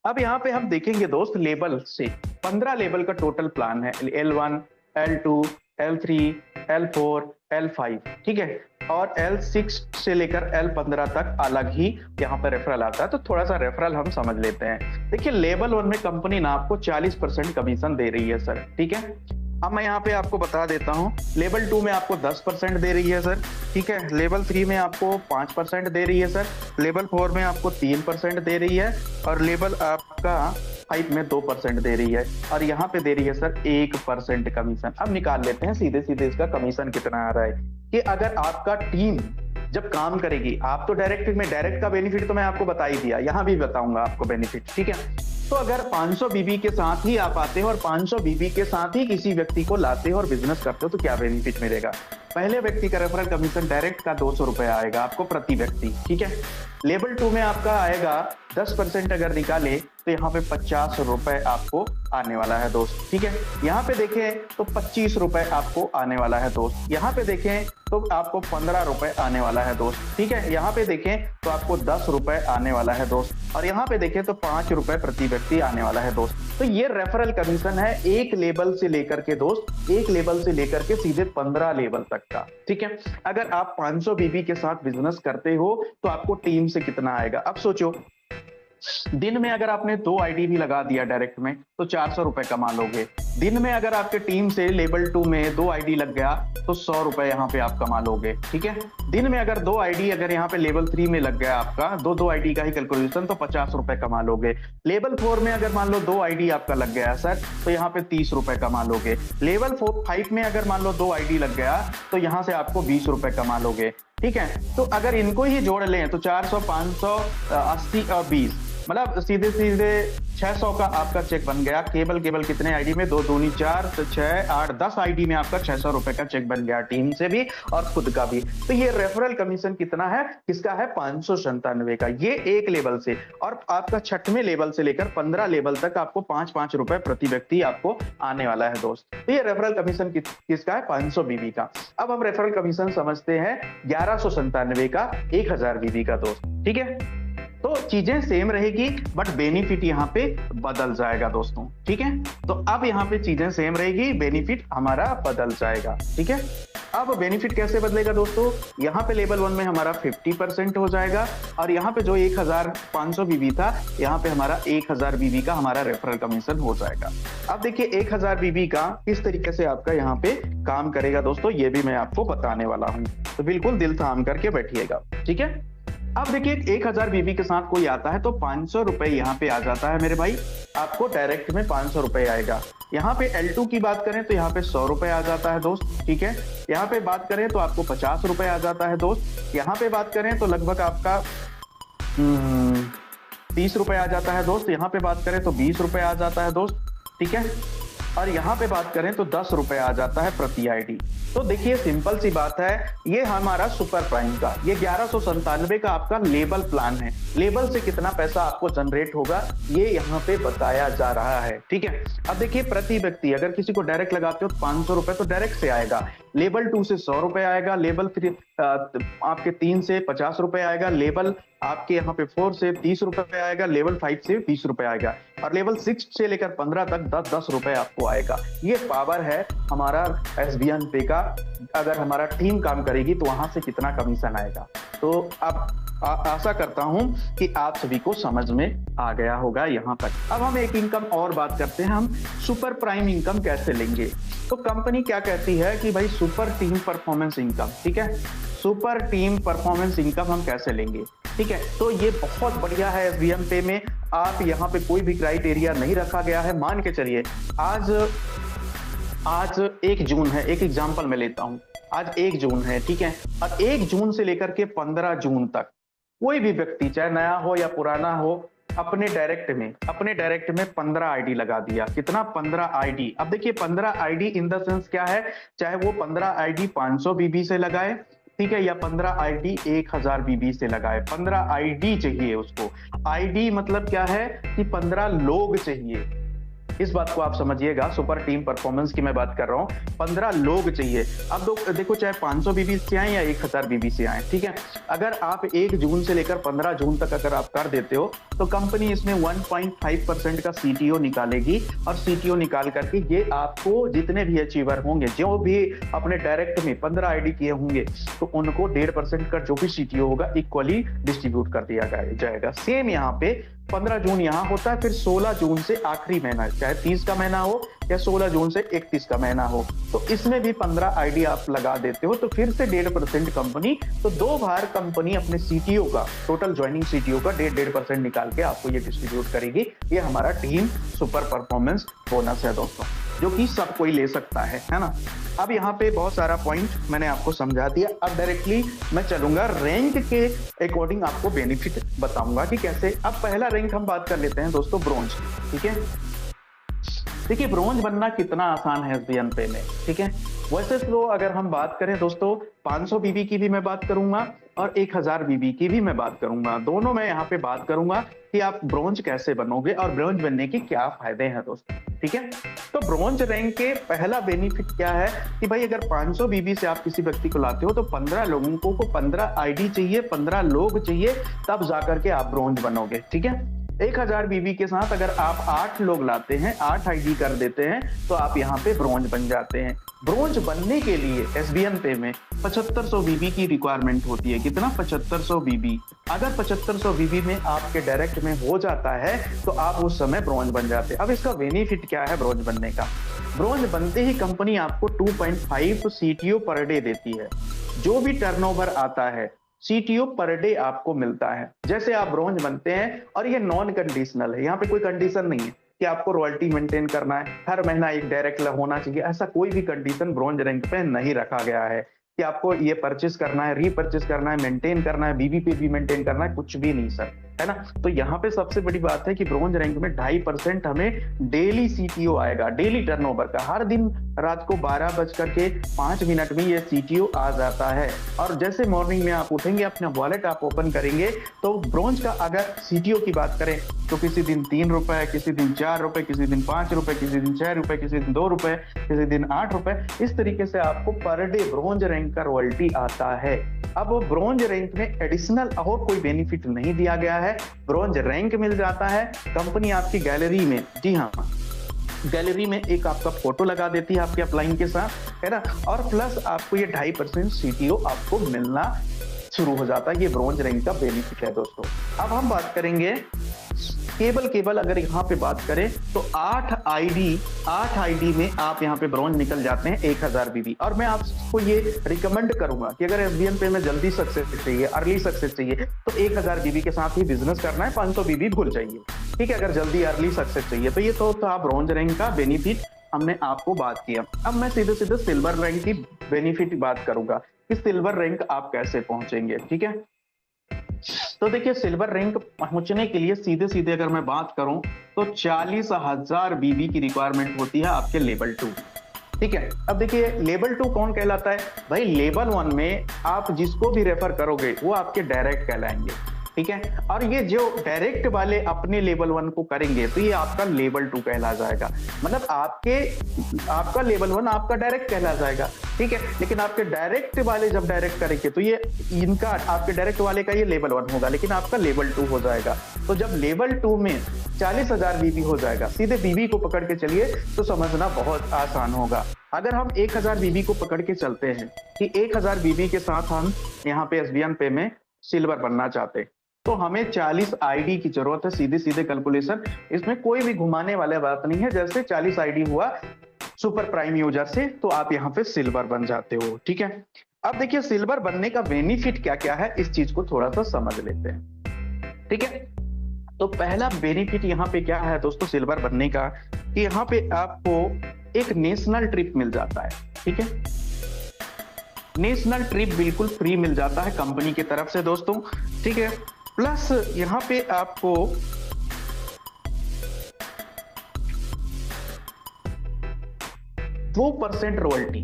अब यहाँ पे हम देखेंगे दोस्त लेवल से 15 लेवल का टोटल प्लान है, L1, L2, L3, L4, L5, ठीक है, और L6 से लेकर L15 तक अलग ही यहाँ पर रेफरल आता है। तो थोड़ा सा रेफरल हम समझ लेते हैं। देखिए लेवल 1 में कंपनी ना आपको 40% कमीशन दे रही है सर, ठीक है। अब मैं यहाँ पे आपको बता देता हूँ, लेवल 2 में आपको 10% दे रही है सर, ठीक है। लेवल 3 में आपको 5% दे रही है सर, लेवल 4 में आपको 3% दे रही है, और लेवल आपका 5 में 2% दे रही है, और यहाँ पे दे रही है सर 1% कमीशन। अब निकाल लेते हैं सीधे सीधे इसका कमीशन कितना आ रहा है, कि अगर आपका टीम जब काम करेगी, आप तो डायरेक्ट का बेनिफिट तो मैं आपको बता ही दिया, यहाँ भी बताऊंगा आपको बेनिफिट, ठीक है। तो अगर 500 बीबी के साथ ही आप आते हो और 500 बीबी के साथ ही किसी व्यक्ति को लाते हो और बिजनेस करते हो, तो क्या बेनिफिट मिलेगा। पहले व्यक्ति का रेफरल कमीशन डायरेक्ट का 200 रुपए आएगा आपको प्रति व्यक्ति, ठीक है। लेवल 2 में आपका आएगा 10% अगर निकाले तो यहाँ पे 50 रुपए आपको आने वाला है दोस्त, ठीक है। यहाँ पे देखें तो 25 रुपए आपको आने वाला है दोस्त, यहाँ पे देखें तो आपको 15 रुपए आने वाला है दोस्त, ठीक है। यहाँ पे देखें तो आपको 10 रुपए आने वाला है दोस्त, और यहाँ पे देखें तो 5 रुपए प्रति व्यक्ति आने वाला है दोस्त। तो ये रेफरल कमीशन है एक लेवल से लेकर के दोस्त, एक लेवल से लेकर के सीधे 15 लेवल तक का, ठीक है। अगर आप 500 बीबी के साथ बिजनेस करते हो तो आपको टीम से कितना आएगा। अब सोचो, दिन में अगर आपने 2 आईडी भी लगा दिया डायरेक्ट में तो 400 रुपए कमा लोगे। दिन में अगर आपके टीम से लेवल 2 में 2 आईडी लग गया तो 100 रुपए यहाँ पे आप कमा लोगे, ठीक है। दिन में अगर 2 आईडी अगर यहाँ पे लेवल 3 में लग गया आपका, दो आईडी का ही कैलकुलेशन, तो 50 रुपए कमा लोगे। लेवल 4 में अगर मान लो 2 आईडी आपका लग गया सर, तो यहाँ पे 30 रुपए कमा लोगे। लेवल 5 में अगर मान लो 2 आईडी लग गया तो यहाँ से आपको 20 रुपए कमा लोगे, ठीक है। तो अगर इनको ही जोड़ लें तो 400, 500, 80 और 20, मतलब सीधे सीधे 600 का आपका चेक बन गया। केवल कितने आईडी में, 2 दूनी 4, तो 6, 8, 10 आईडी में आपका 600 रुपए का चेक बन गया, टीम से भी और खुद का भी। तो ये रेफरल कमीशन कितना है, किसका है, 597 का, ये एक लेवल से। और आपका 6वें लेवल से लेकर 15 लेवल तक आपको 5-5 रुपए प्रति व्यक्ति आपको आने वाला है दोस्त। तो ये रेफरल कमीशन किसका है, 500 बीबी का। अब हम रेफरल कमीशन समझते हैं 1197 का 1000 बीबी का दोस्त, ठीक है। तो चीजें सेम रहेगी बट बेनिफिट यहाँ पे बदल जाएगा दोस्तों, ठीक है। तो अब यहाँ पे चीजें सेम रहेगी, बेनिफिट हमारा बदल जाएगा, ठीक है। अब बेनिफिट कैसे बदलेगा दोस्तों, यहाँ पे लेवल 1 में हमारा 50% हो जाएगा, और यहाँ पे जो 1500 बीबी था, यहाँ पे हमारा 1000 बीबी का हमारा रेफरल कमीशन हो जाएगा। अब देखिए 1000 बीबी का किस तरीके से आपका यहाँ पे काम करेगा दोस्तों, ये भी मैं आपको बताने वाला हूँ, तो बिल्कुल दिल थाम करके बैठिएगा, ठीक है। अब देखिए 1000 बीबी के साथ कोई आता है तो 500 रुपए यहाँ पे आ जाता है मेरे भाई, आपको डायरेक्ट में 500 रुपए आएगा। यहाँ पे L2 की बात करें तो यहाँ पे 100 रुपए आ जाता है दोस्त, ठीक है। यहाँ पे बात करें तो आपको 50 रुपए आ जाता है दोस्त। यहाँ पे बात करें तो लगभग आपका 30 रुपए आ जाता है दोस्त। यहाँ पे बात करें तो 20 रुपए आ जाता है दोस्त, ठीक है। और यहाँ पे बात करें तो 10 रुपए आ जाता है प्रति आईडी। तो देखिए सिंपल सी बात है, ये हमारा सुपर प्राइम का, ये 1197 का आपका लेवल प्लान है। लेवल से कितना पैसा आपको जनरेट होगा ये यहाँ पे बताया जा रहा है, ठीक है। अब देखिए प्रति व्यक्ति अगर किसी को डायरेक्ट लगाते हो तो 500 रुपए तो डायरेक्ट से आएगा, लेवल 2 से 100 रुपए आएगा, लेवल 3 आपके 3 से 50 रुपए आएगा, लेवल आपके यहाँ पे 4 से 30 रुपए आएगा, लेवल 5 से 20 रुपए आएगा, और लेवल 6 से लेकर 15 तक 10-10 रुपए आपको आएगा। ये पावर है हमारा एसबीएन पे का। अगर हमारा टीम काम करेगी तो वहां से कितना कमीशन आएगा। तो अब आशा करता हूं कि आप सभी को समझ में आ गया होगा यहाँ तक। अब हम एक इनकम और बात करते हैं, हम सुपर प्राइम इनकम कैसे लेंगे। तो कंपनी क्या कहती है कि भाई सुपर टीम परफॉर्मेंस इनकम, ठीक है। सुपर टीम परफॉर्मेंस इनकम हम कैसे लेंगे। ठीक है, तो ये बहुत बढ़िया है एसबीएन पे में। आप यहाँ पे कोई भी क्राइटेरिया नहीं रखा गया है। मान के चलिए आज आज 1 जून है, एक एग्जांपल मैं लेता हूं, आज 1 जून है, ठीक है, और 1 जून से लेकर के 15 जून तक कोई भी व्यक्ति चाहे नया हो या पुराना हो अपने डायरेक्ट में 15 आईडी लगा दिया। कितना? 15 आईडी। अब देखिए 15 आईडी इन द सेंस क्या है, चाहे वो 15 आईडी 500 बीबी से लगाए, ठीक है, या 15 आईडी 1000 बीबी से लगाए, 15 आईडी चाहिए उसको। आईडी मतलब क्या है कि 15 लोग चाहिए। इस बात को आप समझिएगा, सुपर टीम परफॉर्मेंस की मैं बात कर रहा हूं, 15 लोग चाहिए। अब देखो चाहे 500 बीबी से आए या 1000 बीबी से आए, ठीक है, अगर आप 1 जून से लेकर 15 जून तक अगर आप कर देते हो तो कंपनी इसमें 1.5% का सीटीओ निकालेगी, और सीटीओ निकाल करके ये आपको जितने भी अचीवर होंगे, जो भी अपने डायरेक्ट में 15 आईडी किए होंगे, तो उनको 1.5% का जो भी सीटीओ होगा इक्वली डिस्ट्रीब्यूट कर दिया जाएगा। सेम यहाँ पे 15 जून यहाँ होता है, फिर 16 जून से आखिरी महीना, चाहे 30 का महीना हो या 16 जून से 31 का महीना हो, तो इसमें भी 15 आईडी आप लगा देते हो तो फिर से 1.5% कंपनी, तो 2 बार कंपनी अपने सीटीओ का, टोटल ज्वाइनिंग सीटीओ का 1.5% निकाल के आपको ये डिस्ट्रीब्यूट करेगी। ये हमारा टीम सुपर परफॉर्मेंस बोनस है दोस्तों, जो कि सब कोई ले सकता है ना। अब यहाँ पे बहुत सारा पॉइंट मैंने आपको समझा दिया। अब डायरेक्टली मैं चलूंगा रैंक के अकॉर्डिंग, आपको बेनिफिट बताऊंगा कि कैसे। अब पहला रैंक हम बात कर लेते हैं दोस्तों, ब्रोंज। ठीक है, देखिए ब्रोंज बनना कितना आसान है एसबीएन पे में, ठीक है। वैसे तो अगर हम बात करें दोस्तों, 500 बीबी की भी मैं बात करूंगा और 1000 बीबी की भी मैं बात करूंगा, दोनों मैं यहाँ पे बात करूंगा कि आप ब्रोंज कैसे बनोगे और ब्रोंज बनने के क्या फायदे हैं दोस्तों, ठीक है। तो ब्रोंज रैंक के पहला बेनिफिट क्या है कि भाई अगर 500 बीबी से आप किसी व्यक्ति को लाते हो तो 15 लोगों को 15 आईडी चाहिए, 15 लोग चाहिए, तब जाकर के आप ब्रोंज बनोगे, ठीक है। 1000 बीबी के साथ अगर आप 8 लोग लाते हैं, 8 आईडी कर देते हैं, तो आप यहाँ पे ब्रोंज बन जाते हैं। ब्रोंज बनने के लिए एसबीएन पे में 7500 बीबी की रिक्वायरमेंट होती है। कितना? 7500 बीबी। अगर 7500 बीबी में आपके डायरेक्ट में हो जाता है तो आप उस समय ब्रोंज बन जाते हैं। अब इसका बेनिफिट क्या है ब्रोंज बनने का? ब्रोंज बनते ही कंपनी आपको 2.5 सीटीओ पर डे देती है। जो भी टर्नओवर आता है सीटीओ पर डे आपको मिलता है। जैसे आप ब्रोंज बनते हैं, और ये नॉन कंडीशनल है, यहाँ पे कोई कंडीशन नहीं है कि आपको रॉयल्टी मेंटेन करना है, हर महीना एक डायरेक्ट होना चाहिए, ऐसा कोई भी कंडीशन ब्रोंज रैंक पे नहीं रखा गया है कि आपको ये परचेस करना है, रीपरचेस करना है, मेंटेन करना है, बीबी पे भी मेंटेन करना है, कुछ भी नहीं सर, है ना। तो यहाँ पे सबसे बड़ी बात है कि ब्रोंज रैंक में 2.5% हमें डेली सीटीओ आएगा, डेली टर्नओवर का। हर दिन रात को 12:05 में ये सीटीओ आ जाता है, और जैसे मॉर्निंग में आप उठेंगे, अपना वॉलेट आप ओपन करेंगे, तो ब्रोंज का अगर सीटीओ की बात करें तो किसी दिन 3 रुपए, किसी दिन 4 रुपए, किसी दिन 5 रुपए, किसी दिन 6 रुपए, किसी दिन 2 रुपए, किसी दिन 8 रुपए, इस तरीके से आपको पर डे ब्रोंज रैंक का रॉयल्टी आता है। अब ब्रोंज रैंक में एडिशनल और कोई बेनिफिट नहीं दिया गया है, ब्रोंज रैंक मिल जाता है। कंपनी आपकी गैलरी में, जी हाँ, गैलरी में एक आपका फोटो लगा देती है आपके अपलाइन के साथ, है ना, और प्लस आपको ये 2.5% सीटीओ आपको मिलना शुरू हो जाता है। ये ब्रोंज रैंक का बेनिफिट है दोस्तों। अब हम बात करेंगे केवल अगर यहाँ पे बात करें तो 8 आईडी में आप यहाँ पे ब्रोंज निकल जाते हैं 1000 बीबी। और मैं आपको ये रिकमेंड करूंगा कि अगर एसबीएन पे में जल्दी सक्सेस चाहिए, अर्ली सक्सेस चाहिए, तो 1000 बीबी के साथ ही बिजनेस करना है, 500 बीबी भूल जाइए, ठीक है। अगर जल्दी अर्ली सक्सेस चाहिए तो ये तो आप ब्रोंज रैंक का बेनिफिट हमने आपको बात किया। अब मैं सीधे सिल्वर रैंक की बेनिफिट बात करूंगा कि सिल्वर रैंक आप कैसे पहुंचेंगे, ठीक है। तो देखिए सिल्वर रैंक पहुंचने के लिए सीधे अगर मैं बात करूं तो 40,000 बीबी की रिक्वायरमेंट होती है आपके लेवल 2, ठीक है। अब देखिए लेवल 2 कौन कहलाता है भाई? लेवल 1 में आप जिसको भी रेफर करोगे वो आपके डायरेक्ट कहलाएंगे, ठीक है। और ये जो डायरेक्ट वाले अपने लेवल 1 को करेंगे तो ये आपका लेवल 2 कहला जाएगा। मतलब आपका लेवल 1 आपका डायरेक्ट कहला जाएगा, ठीक है। लेकिन आपके डायरेक्ट वाले जब डायरेक्ट करेंगे तो ये इनका, आपके डायरेक्ट वाले का ये लेवल 1 होगा, लेकिन आपका लेवल 2 हो जाएगा। तो जब लेवल 2 में 40,000 बीबी हो जाएगा, सीधे बीबी को पकड़ के चलिए तो समझना बहुत आसान होगा। अगर हम 1000 बीबी को पकड़ के चलते हैं कि 1000 बीबी के साथ हम यहाँ पे एसबीएन पे में सिल्वर बनना चाहते हैं, तो हमें 40 आईडी की जरूरत है। सीधे कैलकुलेशन, इसमें कोई भी घुमाने वाले बात नहीं है। जैसे 40 आईडी हुआ सुपर प्राइम यूजर से, तो आप यहाँ पे सिल्वर बन जाते हो, ठीक है। अब देखिए सिल्वर बनने का बेनिफिट क्या क्या है, इस चीज को थोड़ा सा समझ लेते हैं, ठीक है। तो पहला बेनिफिट यहाँ पे क्या है दोस्तों सिल्वर बनने का, कि यहाँ पे आपको एक नेशनल ट्रिप मिल जाता है, ठीक है। नेशनल ट्रिप बिल्कुल फ्री मिल जाता है कंपनी की तरफ से दोस्तों, ठीक है। प्लस यहाँ पे आपको 2% रॉयल्टी,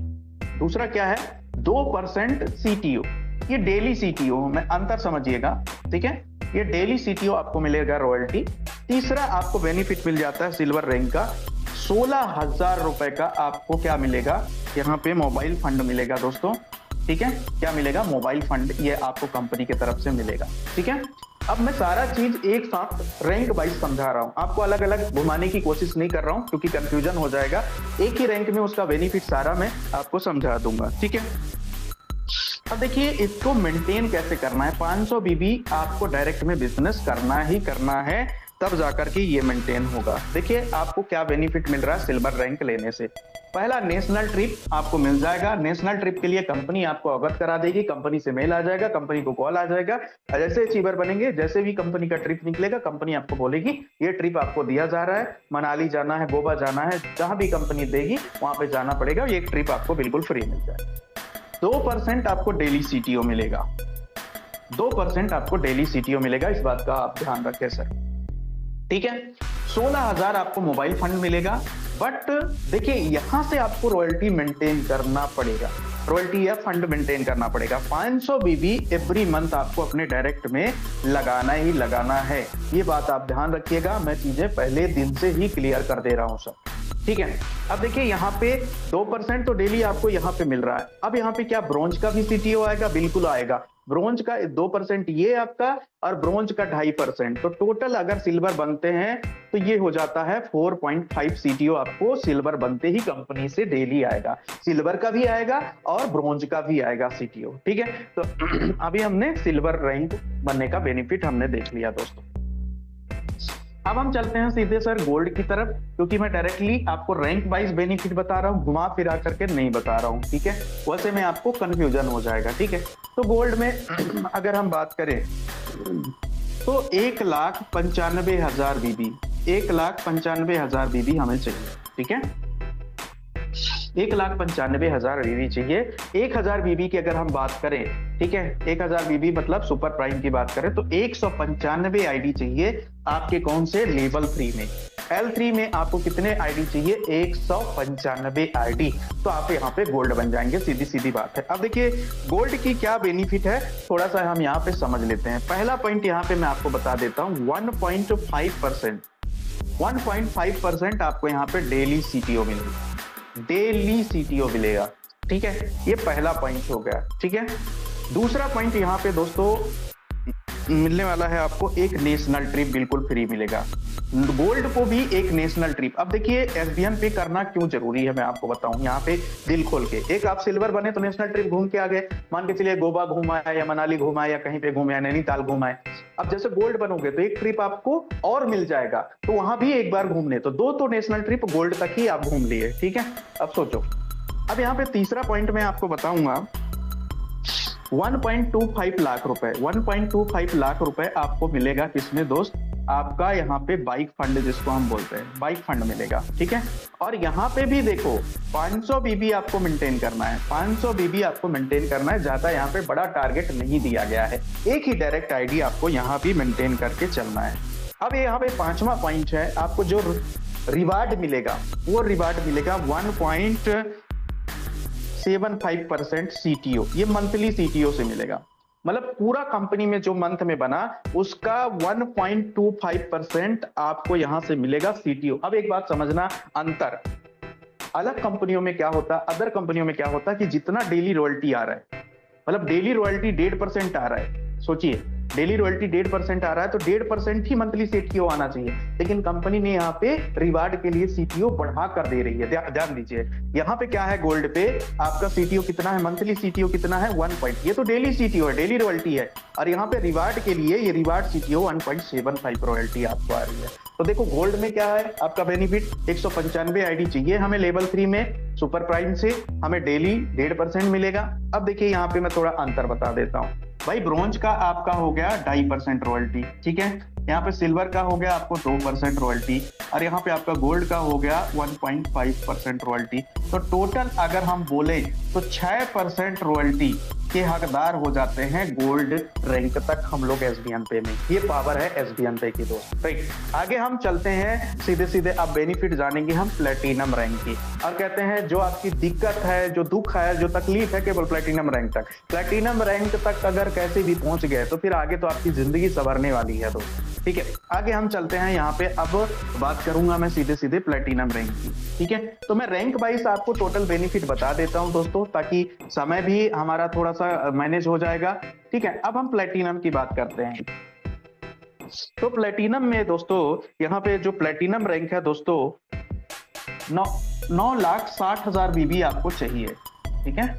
दूसरा क्या है 2% सीटीओ, ये डेली सीटीओ में अंतर समझिएगा, ठीक है। ये डेली सीटीओ आपको मिलेगा रॉयल्टी। तीसरा आपको बेनिफिट मिल जाता है सिल्वर रैंक का 16,000 रुपए का आपको क्या मिलेगा, यहाँ पे मोबाइल फंड मिलेगा दोस्तों, ठीक है। क्या मिलेगा, मोबाइल फंड, ये आपको कंपनी की तरफ से मिलेगा, ठीक है। अब मैं सारा चीज एक साथ रैंक वाइज समझा रहा हूं, आपको अलग अलग घुमाने की कोशिश नहीं कर रहा हूं क्योंकि कंफ्यूजन हो जाएगा। एक ही रैंक में उसका बेनिफिट सारा मैं आपको समझा दूंगा, ठीक है। अब देखिए इसको मेंटेन कैसे करना है, 500 बीबी आपको डायरेक्ट में बिजनेस करना ही करना है, तब जाकर के ये मेंटेन होगा। देखिए आपको क्या बेनिफिट मिल रहा है सिल्वर रैंक लेने से। पहला नेशनल ट्रिप आपको मिल जाएगा, नेशनल ट्रिप के लिए कंपनी आपको अवगत करा देगी, कंपनी से मेल आ जाएगा, कंपनी को कॉल आ जाएगा, जैसे अचीवर बनेंगे, जैसे भी कंपनी का ट्रिप निकलेगा कंपनी आपको बोलेगी ये ट्रिप आपको दिया जा रहा है, मनाली जाना है, गोवा जाना है, जहां भी कंपनी देगी वहां पे जाना पड़ेगा, ये ट्रिप आपको बिल्कुल फ्री मिल जाएगा। 2% आपको डेली सीटीओ मिलेगा, 2% आपको डेली सीटीओ मिलेगा, इस बात का आप ध्यान रखें सर, ठीक है। 16,000 आपको मोबाइल फंड मिलेगा, बट देखिए यहां से आपको रॉयल्टी मेंटेन करना पड़ेगा, रॉयल्टी या फंड मेंटेन करना पड़ेगा। 500 बीबी एवरी मंथ आपको अपने डायरेक्ट में लगाना ही लगाना है, ये बात आप ध्यान रखिएगा, मैं चीजें पहले दिन से ही क्लियर कर दे रहा हूं सर, ठीक है। अब देखिए यहाँ पे 2% तो डेली आपको यहाँ पे मिल रहा है। अब यहाँ पे क्या ब्रोंज का भी सीटीओ आएगा, बिल्कुल आएगा। ब्रोंज का 2% ये आपका और ब्रोंज का 2.5%, तो टोटल अगर सिल्वर बनते हैं तो ये हो जाता है 4.5 सीटीओ आपको सिल्वर बनते ही कंपनी से डेली आएगा, सिल्वर का भी आएगा और ब्रोंज का भी आएगा सीटीओ, ठीक है। तो अभी हमने सिल्वर रैंक बनने का बेनिफिट हमने देख लिया दोस्तों। अब हम चलते हैं सीधे सर गोल्ड की तरफ, क्योंकि मैं डायरेक्टली आपको रैंक वाइज बेनिफिट बता रहा हूँ, घुमा फिरा करके नहीं बता रहा हूँ, ठीक है, वैसे में आपको कंफ्यूजन हो जाएगा, ठीक है। तो गोल्ड में अगर हम बात करें तो 1,95,000 बीबी, 1,95,000 बीबी हमें चाहिए, ठीक है। 1,95,000 बीबी चाहिए। 1,000 बीबी की अगर हम बात करें, ठीक है, 1,000 बीबी मतलब सुपर प्राइम की बात करें तो 195 आईडी चाहिए आपके कौन से लेवल 3 में। L3 में आपको कितने आईडी चाहिए, 195 आईडी, तो आप यहाँ पे गोल्ड बन जाएंगे, सीधी सीधी बात है। अब देखिए गोल्ड की क्या बेनिफिट है, थोड़ा सा हम यहाँ पे समझ लेते हैं। पहला पॉइंट यहाँ पे मैं आपको बता देता हूँ, 1.5% आपको यहाँ पे डेली सीटीओ मिलेगा, डेली सीटीओ मिलेगा, ठीक है, ये पहला पॉइंट हो गया, ठीक है। दूसरा पॉइंट यहाँ पे दोस्तों मिलने वाला है आपको, एक नेशनल ट्रिप बिल्कुल फ्री मिलेगा, गोल्ड को भी एक नेशनल ट्रिप। अब देखिए एसबीएन पे करना क्यों जरूरी है मैं आपको बताऊं यहाँ पे दिल खोल के। एक आप सिल्वर बने तो नेशनल ट्रिप घूम के आ गए, मान के चलिए गोवा घूमा है या मनाली घूमा है या कहीं पे घूमे, नैनीताल घूमा है। अब जैसे गोल्ड बनोगे तो एक ट्रिप आपको और मिल जाएगा, तो वहां भी एक बार घूमने, तो 2 तो नेशनल ट्रिप गोल्ड तक ही आप घूम लिए, ठीक है। अब सोचो, अब यहाँ पे तीसरा पॉइंट मैं आपको बताऊंगा, 1.25 लाख रुपए, 1.25 लाख रुपए आपको मिलेगा किसमें दोस्त, आपका यहाँ पे बाइक फंड जिसको हम बोलते हैं, बाइक फंड मिलेगा, ठीक है। और यहाँ पे भी देखो 500 बीबी आपको मेंटेन करना है, 500 बीबी आपको मेंटेन करना है, ज्यादा यहाँ पे बड़ा टारगेट नहीं दिया गया है, एक ही डायरेक्ट आईडी आपको यहाँ भी मेंटेन करके चलना है। अब यहाँ पे 5वां पॉइंट है, आपको जो रिवार्ड मिलेगा वो रिवार्ड मिलेगा 1.75% सीटीओ, ये मंथली सीटीओ से मिलेगा, मतलब पूरा कंपनी में जो मंथ में बना उसका 1.25% आपको यहां से मिलेगा सीटीओ। अब एक बात समझना, अंतर अलग कंपनियों में क्या होता, अदर कंपनियों में क्या होता कि जितना डेली रॉयल्टी आ रहा है, मतलब डेली रॉयल्टी 1.5% आ रहा है, सोचिए डेली रॉयल्टी 1.5% आ रहा है तो 1.5% ही मंथली सीटीओ आना चाहिए, लेकिन कंपनी ने यहाँ पे रिवार्ड के लिए सीटीओ बढ़ा कर दे रही है। ध्यान दीजिए, यहाँ पे क्या है, गोल्ड पे आपका सीटीओ कितना है, मंथली सीटीओ कितना है 1 पॉइंट, ये तो डेली सीटीओ है, डेली रॉयल्टी है, और यहाँ पे रिवार्ड के लिए ये रिवार्ड सीटीओ 1.75 रॉयल्टी आपको आ रही है। तो देखो गोल्ड में क्या है आपका बेनिफिट, 195 आईडी चाहिए हमें लेवल 3 में सुपर प्राइम से, हमें डेली 1.5% मिलेगा। अब देखिए यहाँ पे मैं थोड़ा अंतर बता देता हूँ भाई, ब्रोंज का आपका हो गया 2.5% रॉयल्टी, ठीक है, यहाँ पे सिल्वर का हो गया आपको 2% रॉयल्टी, और यहाँ पे आपका गोल्ड का हो गया 1.5% रॉयल्टी। तो टोटल अगर हम बोले तो 6% रॉयल्टी के हकदार हो जाते हैं गोल्ड रैंक तक हम लोग एसबीएन पे में। ये पावर है एसबीएन पे की दोस्त। राइट, आगे हम चलते हैं सीधे सीधे, अब बेनिफिट जानेंगे हम प्लेटिनम रैंक की, और कहते हैं जो आपकी दिक्कत है, जो दुख है, जो तकलीफ है, केवल प्लेटिनम रैंक तक। प्लेटिनम रैंक तक अगर कैसे भी पहुंच गए तो फिर आगे तो आपकी जिंदगी संवरने वाली है दोस्त। ठीक है, आगे हम चलते हैं यहाँ पे, अब बात करूंगा मैं सीधे सीधे प्लेटिनम रैंक की। ठीक है, तो मैं रैंक वाइज आपको टोटल बेनिफिट बता देता हूं दोस्तों, ताकि समय भी हमारा थोड़ा सा मैनेज हो जाएगा। ठीक है, अब हम प्लेटिनम की बात करते हैं। तो प्लेटिनम में दोस्तों यहाँ पे जो प्लेटिनम रैंक है दोस्तों 9,60,000 बीबी आपको चाहिए। ठीक है,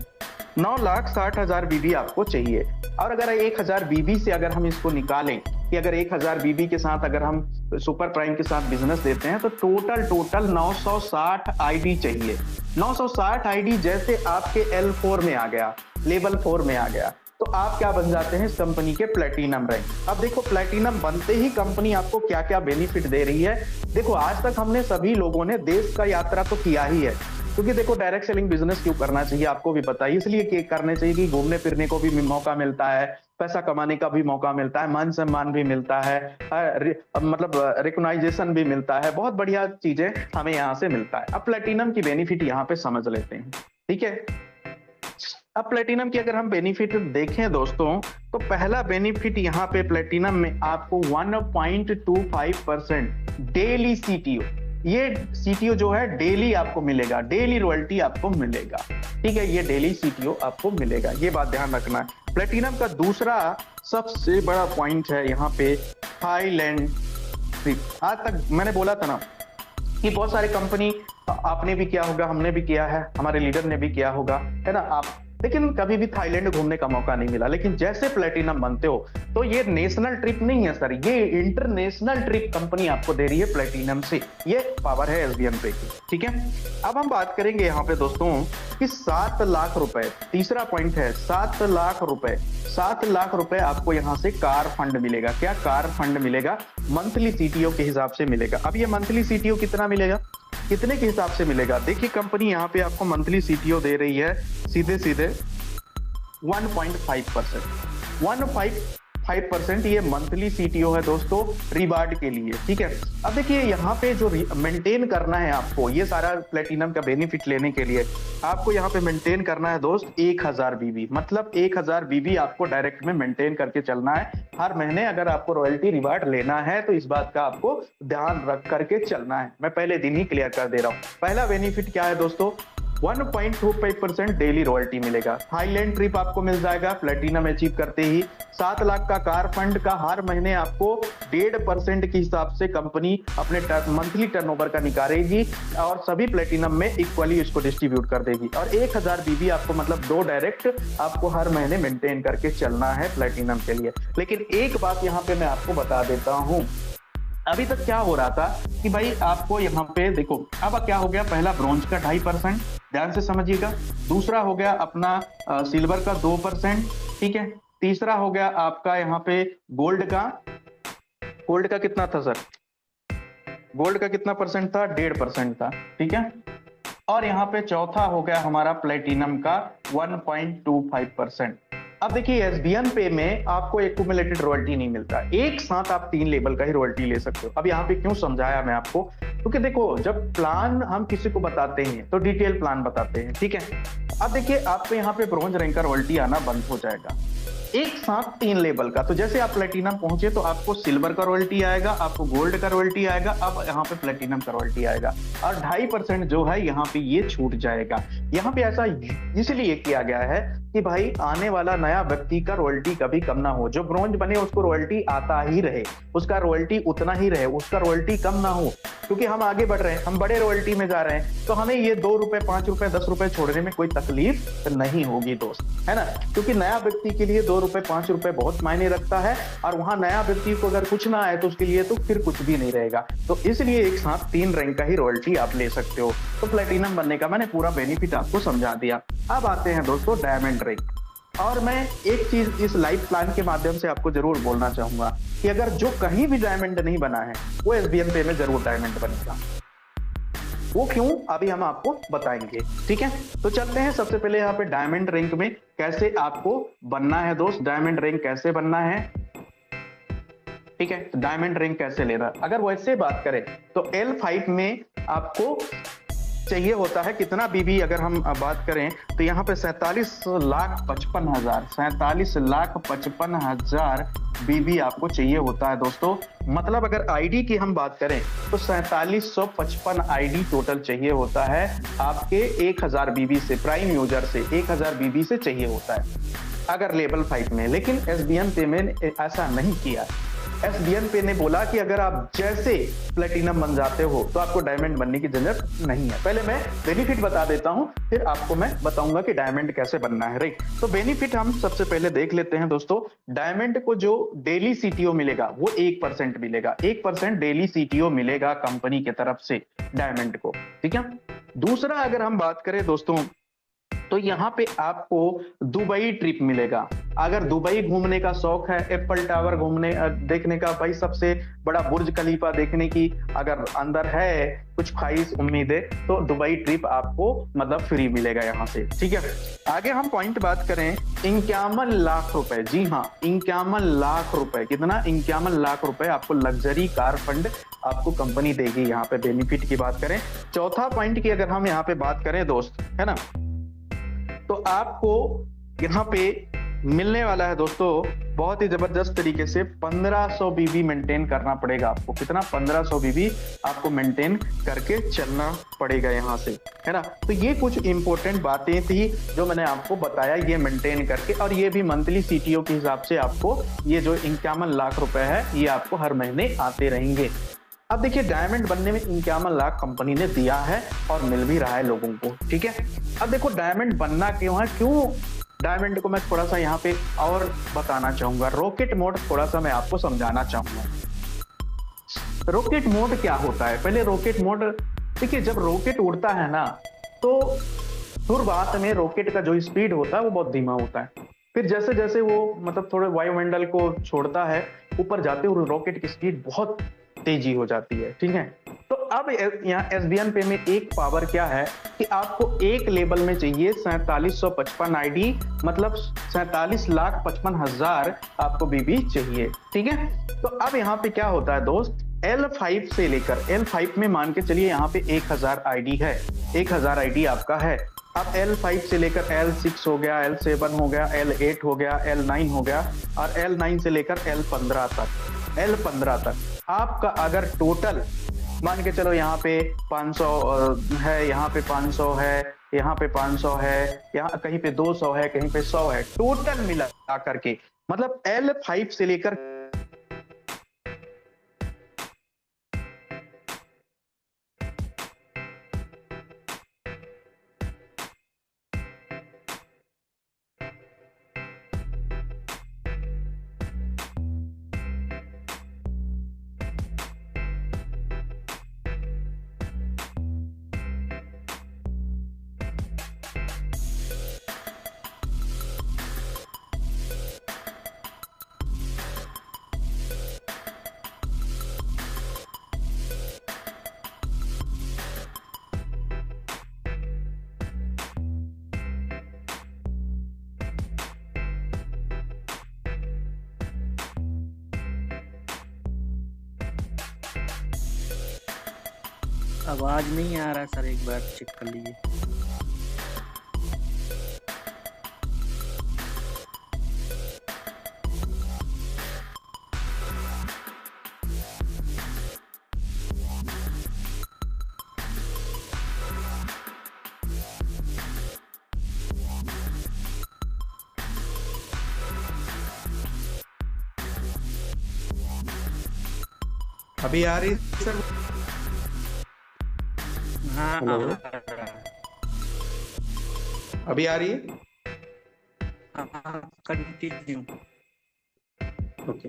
9,60,000 बीबी आपको चाहिए, और अगर 1,000 बीबी से अगर हम इसको निकालें कि अगर 1,000 बीबी के साथ अगर हम सुपर प्राइम के साथ बिजनेस देते हैं तो टोटल 960 आईडी चाहिए। 960 आईडी जैसे आपके L4 में आ गया, लेवल 4 में आ गया, तो आप क्या बन जाते हैं इस कंपनी के प्लेटिनम रैंक। अब देखो प्लेटिनम बनते ही कंपनी आपको क्या क्या बेनिफिट दे रही है। देखो आज तक हमने सभी लोगों ने देश का यात्रा तो किया ही है, क्योंकि देखो डायरेक्ट सेलिंग बिजनेस क्यों करना चाहिए आपको भी पता है, इसलिए करने चाहिए कि घूमने फिरने को भी मौका मिलता है, पैसा कमाने का भी मौका मिलता है, मान सम्मान भी मिलता है, मतलब रिकॉग्नाइजेशन भी मिलता है, बहुत बढ़िया चीजें हमें यहाँ से मिलता है। अब प्लेटिनम की बेनिफिट यहाँ पे समझ लेते हैं। ठीक है, अब प्लेटिनम की अगर हम बेनिफिट देखें दोस्तों, तो पहला बेनिफिट यहाँ पे प्लेटिनम में आपको 1.25% डेली सीटीओ, ये सीटीओ जो है डेली आपको मिलेगा, डेली रॉयल्टी आपको मिलेगा। ठीक है, ये डेली सीटीओ आपको मिलेगा, ये बात ध्यान रखना है। प्लेटिनम का दूसरा सबसे बड़ा पॉइंट है यहाँ पे थाईलैंड ट्रिप। आज तक मैंने बोला था ना कि बहुत सारी कंपनी, आपने भी किया होगा, हमने भी किया है, हमारे लीडर ने भी किया होगा, है ना आप, लेकिन कभी भी थाईलैंड घूमने का मौका नहीं मिला। लेकिन जैसे प्लेटिनम बनते हो तो ये नेशनल ट्रिप नहीं है सर, ये इंटरनेशनल ट्रिप कंपनी आपको दे रही है प्लेटिनम से। ये पावर है एसबीएन पे की। ठीक है, अब हम बात करेंगे यहाँ पे दोस्तों कि 7 लाख रुपए, तीसरा पॉइंट है 7 लाख रुपए। 7 लाख रुपए आपको यहाँ से कार फंड मिलेगा। क्या कार फंड मिलेगा? मंथली सीटीओ के हिसाब से मिलेगा। अब ये मंथली सीटीओ कितना मिलेगा, कितने के हिसाब से मिलेगा? देखिए कंपनी यहाँ पे आपको मंथली सीटीओ दे रही है सीधे सीधे 1.5%। 1.5% ये मंथली सीटीओ है दोस्तों रिवार्ड के लिए। ठीक है, अब देखिए यहाँ पे जो मेंटेन करना है आपको, ये सारा प्लेटिनम का बेनिफिट लेने के लिए आपको यहाँ पे मेंटेन करना है दोस्त 1,000 बीबी, मतलब 1,000 बीबी आपको डायरेक्ट में मेंटेन करके चलना है हर महीने। अगर आपको रॉयल्टी रिवार्ड लेना है तो इस बात का आपको ध्यान रख करके चलना है। मैं पहले दिन ही क्लियर कर दे रहा हूँ। पहला बेनिफिट क्या है दोस्तों, 1.25% डेली रॉयल्टी मिलेगा। थाईलैंड ट्रिप आपको मिल जाएगा प्लेटिनम अचीव करते ही। 7 लाख का कार फंड का हर महीने आपको 1.5% के हिसाब से कंपनी अपने मंथली टर्नओवर का निकालेगी और सभी प्लेटिनम में इक्वली इसको डिस्ट्रीब्यूट कर देगी। और 1,000 बीबी आपको मतलब 2 डायरेक्ट आपको हर महीने मेंटेन करके चलना है प्लेटिनम के लिए। लेकिन एक बात यहाँ पे मैं आपको बता देता हूँ, अभी तक क्या हो रहा था कि भाई आपको यहाँ पे देखो, अब क्या हो गया, पहला ब्रॉन्ज का 2.5%, ध्यान से समझिएगा। दूसरा हो गया अपना सिल्वर का 2%। ठीक है, तीसरा हो गया आपका यहाँ पे गोल्ड का। गोल्ड का कितना था सर? गोल्ड का कितना परसेंट था? 1.5% था। ठीक है, और यहाँ पे चौथा हो गया हमारा प्लेटिनम का 1.25%। अब देखिए एसबीएन पे में आपको एक्यूमुलेटेड रॉयल्टी नहीं मिलता, एक साथ आप 3 लेवल का ही रॉयल्टी ले सकते हो। अब यहाँ पे क्यों समझाया मैं आपको, क्योंकि देखो जब प्लान हम किसी को बताते हैं तो डिटेल प्लान बताते हैं। ठीक है, अब देखिए आपको यहाँ पे ब्रॉन्ज रैंक का रॉयल्टी आना बंद हो जाएगा, एक साथ 3 लेवल का। तो जैसे आप प्लेटिनम पहुंचे तो आपको सिल्वर का रॉयल्टी आएगा, आपको गोल्ड का रॉयल्टी आएगा, अब यहाँ पे प्लेटिनम का रॉयल्टी आएगा, और 2.5% जो है यहाँ पे ये छूट जाएगा। यहाँ पे ऐसा इसलिए किया गया है कि भाई आने वाला नया व्यक्ति का रॉयल्टी कभी कम ना हो, जो ब्रॉन्ज बने उसको रॉयल्टी आता ही रहे, उसका रॉयल्टी उतना ही रहे, उसका रॉयल्टी कम ना हो, क्योंकि हम आगे बढ़ रहे हैं, हम बड़े रॉयल्टी में जा रहे हैं, तो हमें ये 2 रुपए 5 रुपए 10 रुपए छोड़ने में कोई तकलीफ नहीं होगी दोस्त, है ना। क्योंकि नया व्यक्ति के लिए 2 रुपए 5 रुपए बहुत मायने रखता है, और वहां नया व्यक्ति को अगर कुछ ना आए तो उसके लिए तो फिर कुछ भी नहीं रहेगा। तो इसलिए एक साथ 3 रैंक का ही रॉयल्टी आप ले सकते हो। तो प्लेटिनम बनने का मैंने पूरा बेनिफिट आपको समझा दिया। अब आते हैं दोस्तों डायमंड रैंक। और मैं एक चीज इस लाइव प्लान के माध्यम से आपको जरूर बोलना चाहूंगा कि अगर जो कहीं भी डायमंड नहीं बना है वो एसबीएन पे में जरूर डायमंड बनेगा। वो क्यों, अभी हम आपको बताएंगे, ठीक है। तो चलते हैं सबसे पहले यहाँ पे डायमंड रैंक में कैसे आपको बनना है दोस्त, डायमंड रैंक कैसे बनना है, ठीक है। तो डायमंड रैंक कैसे लेना, अगर वैसे बात करें तो L5 में आपको चाहिए होता है कितना बीबी, अगर हम बात करें तो यहाँ पे 47,55,000 बीबी आपको चाहिए होता है दोस्तों। मतलब अगर आईडी की हम बात करें तो 4755 आईडी टोटल चाहिए होता है आपके 1000 बीबी से, प्राइम यूजर से 1000 बीबी से चाहिए होता है अगर लेवल 5 में। लेकिन एसबीएन पे में ऐसा नहीं किया। एसबीएन पे ने बोला कि अगर आप जैसे प्लेटिनम बन जाते हो तो आपको डायमंड बनने की जरूरत नहीं है। पहले मैं बेनिफिट बता देता हूं, फिर आपको मैं बताऊंगा कि डायमंड कैसे बनना है, राइट। तो बेनिफिट हम सबसे पहले देख लेते हैं दोस्तों। डायमंड को जो डेली सीटीओ मिलेगा वो 1% मिलेगा, 1% डेली सीटीओ मिलेगा कंपनी की तरफ से डायमंड को, ठीक है। दूसरा अगर हम बात करें दोस्तों तो यहाँ पे आपको दुबई ट्रिप मिलेगा। अगर दुबई घूमने का शौक है, एप्पल टावर घूमने देखने का, भाई सबसे बड़ा बुर्ज खलीफा देखने की अगर अंदर है कुछ ख्वाहिश उम्मीदें, तो दुबई ट्रिप आपको मतलब फ्री मिलेगा यहाँ से, ठीक है। आगे हम पॉइंट बात करें 51 लाख रुपए, जी हाँ 51 लाख रुपए, कितना 51 लाख रुपए आपको लग्जरी कार फंड आपको कंपनी देगी। यहाँ पे बेनिफिट की बात करें, चौथा पॉइंट की अगर हम यहाँ पे बात करें दोस्त, है ना, तो आपको यहाँ पे मिलने वाला है दोस्तों बहुत ही जबरदस्त तरीके से 1500 बीबी मेंटेन करना पड़ेगा आपको। कितना, 1500 बीबी आपको मेंटेन करके चलना पड़ेगा यहाँ से, है ना। तो ये कुछ इंपॉर्टेंट बातें थी जो मैंने आपको बताया, ये मेंटेन करके, और ये भी मंथली सीटीओ के हिसाब से आपको ये जो 51 लाख रुपए है ये आपको हर महीने आते रहेंगे। अब देखिए डायमंड बनने में 51 लाख कंपनी ने दिया है और मिल भी रहा है लोगों को, ठीक है। अब देखो डायमंड बनना क्यों है, क्यों डायमंड को मैं थोड़ा सा यहाँ पे और बताना चाहूंगा। रॉकेट मोड थोड़ा सा मैं आपको समझाना चाहूंगा। रॉकेट मोड क्या होता है, पहले रॉकेट मोड देखिए, जब रॉकेट उड़ता है ना तो शुरुआत में रॉकेट का जो स्पीड होता है वो बहुत धीमा होता है, फिर जैसे जैसे वो मतलब थोड़े वायुमंडल को छोड़ता है ऊपर जाते हुए रॉकेट की स्पीड बहुत तेजी हो जाती है, ठीक है। तो अब यहाँ एसबीएन पे में एक पावर क्या है कि आपको एक लेवल में चाहिए 4755 आईडी, मतलब 47,55,000 आपको बीबी चाहिए, ठीक है। तो अब यहाँ पे क्या होता है दोस्त, L5 से लेकर L5 में मान के चलिए यहाँ पे 1000 आईडी है, 1000 आईडी आपका है। अब L5 से लेकर L6 हो गया, L7 हो गया, L8 हो गया, L9 हो गया, और L9 से लेकर L15 तक आपका अगर टोटल मान के चलो यहाँ पे 500 है, यहाँ पे 500 है, यहाँ पे 500 है, यहाँ कहीं पे 200 है, कहीं पे 100 है, टोटल मिला करके मतलब L5 से लेकर आवाज नहीं आ रहा सर, एक बार चेक कर लीजिए। अभी आ रही सर? हाँ हेलो, आ रहा है। अभी आ रही है? हाँ कंटिन्यू। ओके।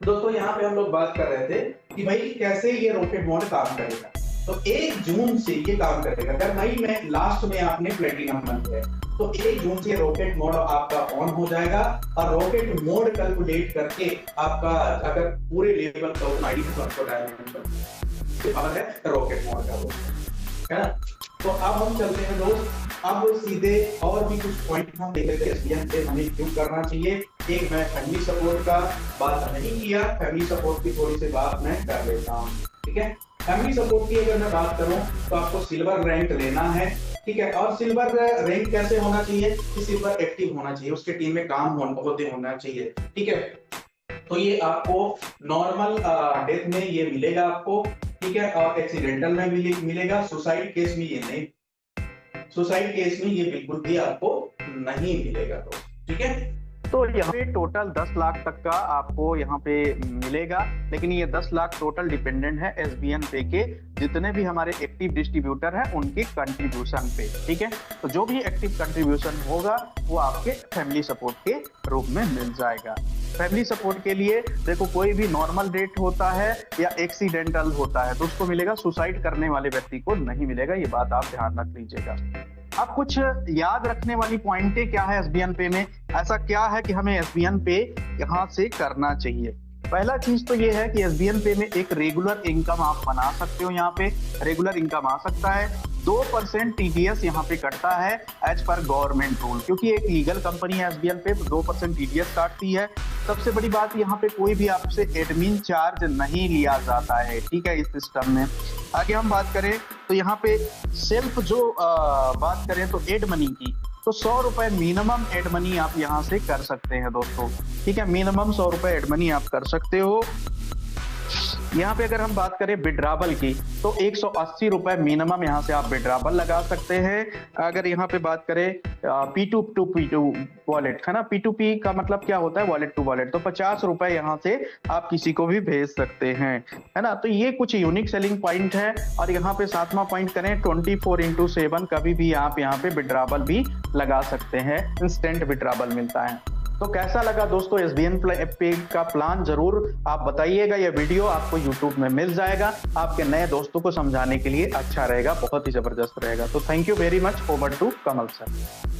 दोस्तों यहाँ पे हम लोग बात कर रहे थे कि भाई कैसे ये रॉकेट मोड काम करेगा। तो 1 जून से ये काम करेगा। अगर मई में लास्ट में आपने प्लेटिनम बन गए तो 1 जून से रॉकेट मोड आपका ऑन हो जाएगा और रॉकेट मोड कैलकुलेट करके आपका अगर पूरे लेवल का आईडी है रॉकेट मोड का वो, है ना। तो अब हम चलते हैं दोस्त, अब सीधे और भी कुछ पॉइंट हम देख लेते हैं एसबीएन पे हमें क्यों करना चाहिए। एक मैं फैमिली सपोर्ट का बात नहीं किया, फैमिली सपोर्ट की थोड़ी सी बात मैं कर लेता हूँ, ठीक है। फैमिली सपोर्ट की अगर मैं बात करूं तो आपको सिल्वर रैंक लेना है, ठीक है। और सिल्वर रैंक कैसे होना चाहिए कि सिल्वर एक्टिव होना चाहिए, उसके टीम में काम होना चाहिए, ठीक है। तो ये आपको नॉर्मल डेथ में ये मिलेगा आपको, ठीक है। और एक्सीडेंटल में मिलेगा, सुसाइड केस में ये नहीं, सुसाइड केस में ये बिल्कुल भी आपको नहीं मिलेगा, तो ठीक है। तो यहाँ पे टोटल 10 लाख तक का आपको यहाँ पे मिलेगा, लेकिन ये 10 लाख टोटल डिपेंडेंट है एसबीएन पे के जितने भी हमारे एक्टिव डिस्ट्रीब्यूटर हैं उनके कंट्रीब्यूशन पे, ठीक है। तो जो भी एक्टिव कंट्रीब्यूशन होगा वो आपके फैमिली सपोर्ट के रूप में मिल जाएगा। फैमिली सपोर्ट के लिए देखो कोई भी नॉर्मल डेथ होता है या एक्सीडेंटल होता है तो उसको मिलेगा, सुसाइड करने वाले व्यक्ति को नहीं मिलेगा, ये बात आप ध्यान रख लीजिएगा। अब कुछ याद रखने वाली पॉइंटें क्या है एसबीएन पे में, ऐसा क्या है कि हमें एसबीएन पे यहाँ से करना चाहिए। पहला चीज तो ये है कि एसबीएन पे में एक रेगुलर इनकम आप बना सकते हो, यहाँ पे रेगुलर इनकम आ सकता है। 2% टीडीएस यहाँ पे कटता है एज पर गवर्नमेंट रूल, क्योंकि एक लीगल कंपनी है एसबीएन पे, 2% टीडीएस काटती है। सबसे बड़ी बात यहाँ पे कोई भी आपसे एडमिन चार्ज नहीं लिया जाता है, ठीक है, इस सिस्टम में। आगे हम बात करें तो यहाँ पे सेल्फ जो बात करें तो एड मनी की, तो 100 रुपए मिनिमम एड मनी आप यहाँ से कर सकते हैं दोस्तों, ठीक है। मिनिमम 100 रुपए एड मनी आप कर सकते हो। यहाँ पे अगर हम बात करें विड्रावल की तो 180 रुपए मिनिमम यहाँ से आप विड्रावल लगा सकते हैं। अगर यहाँ पे बात करें P2P वॉलेट, है ना, P2P का मतलब क्या होता है, वॉलेट टू वॉलेट, तो 50 रुपए यहाँ से आप किसी को भी भेज सकते हैं, है ना। तो ये कुछ यूनिक सेलिंग पॉइंट है। और यहाँ पे 7वां पॉइंट करें 24/7 कभी भी आप यहाँ पे विड्रावल भी लगा सकते हैं, इंस्टेंट विड्रावल मिलता है। तो कैसा लगा दोस्तों एसबीएन पे का प्लान, जरूर आप बताइएगा। यह वीडियो आपको यूट्यूब में मिल जाएगा, आपके नए दोस्तों को समझाने के लिए अच्छा रहेगा, बहुत ही जबरदस्त रहेगा। तो thank you very much, over to Kamal sir.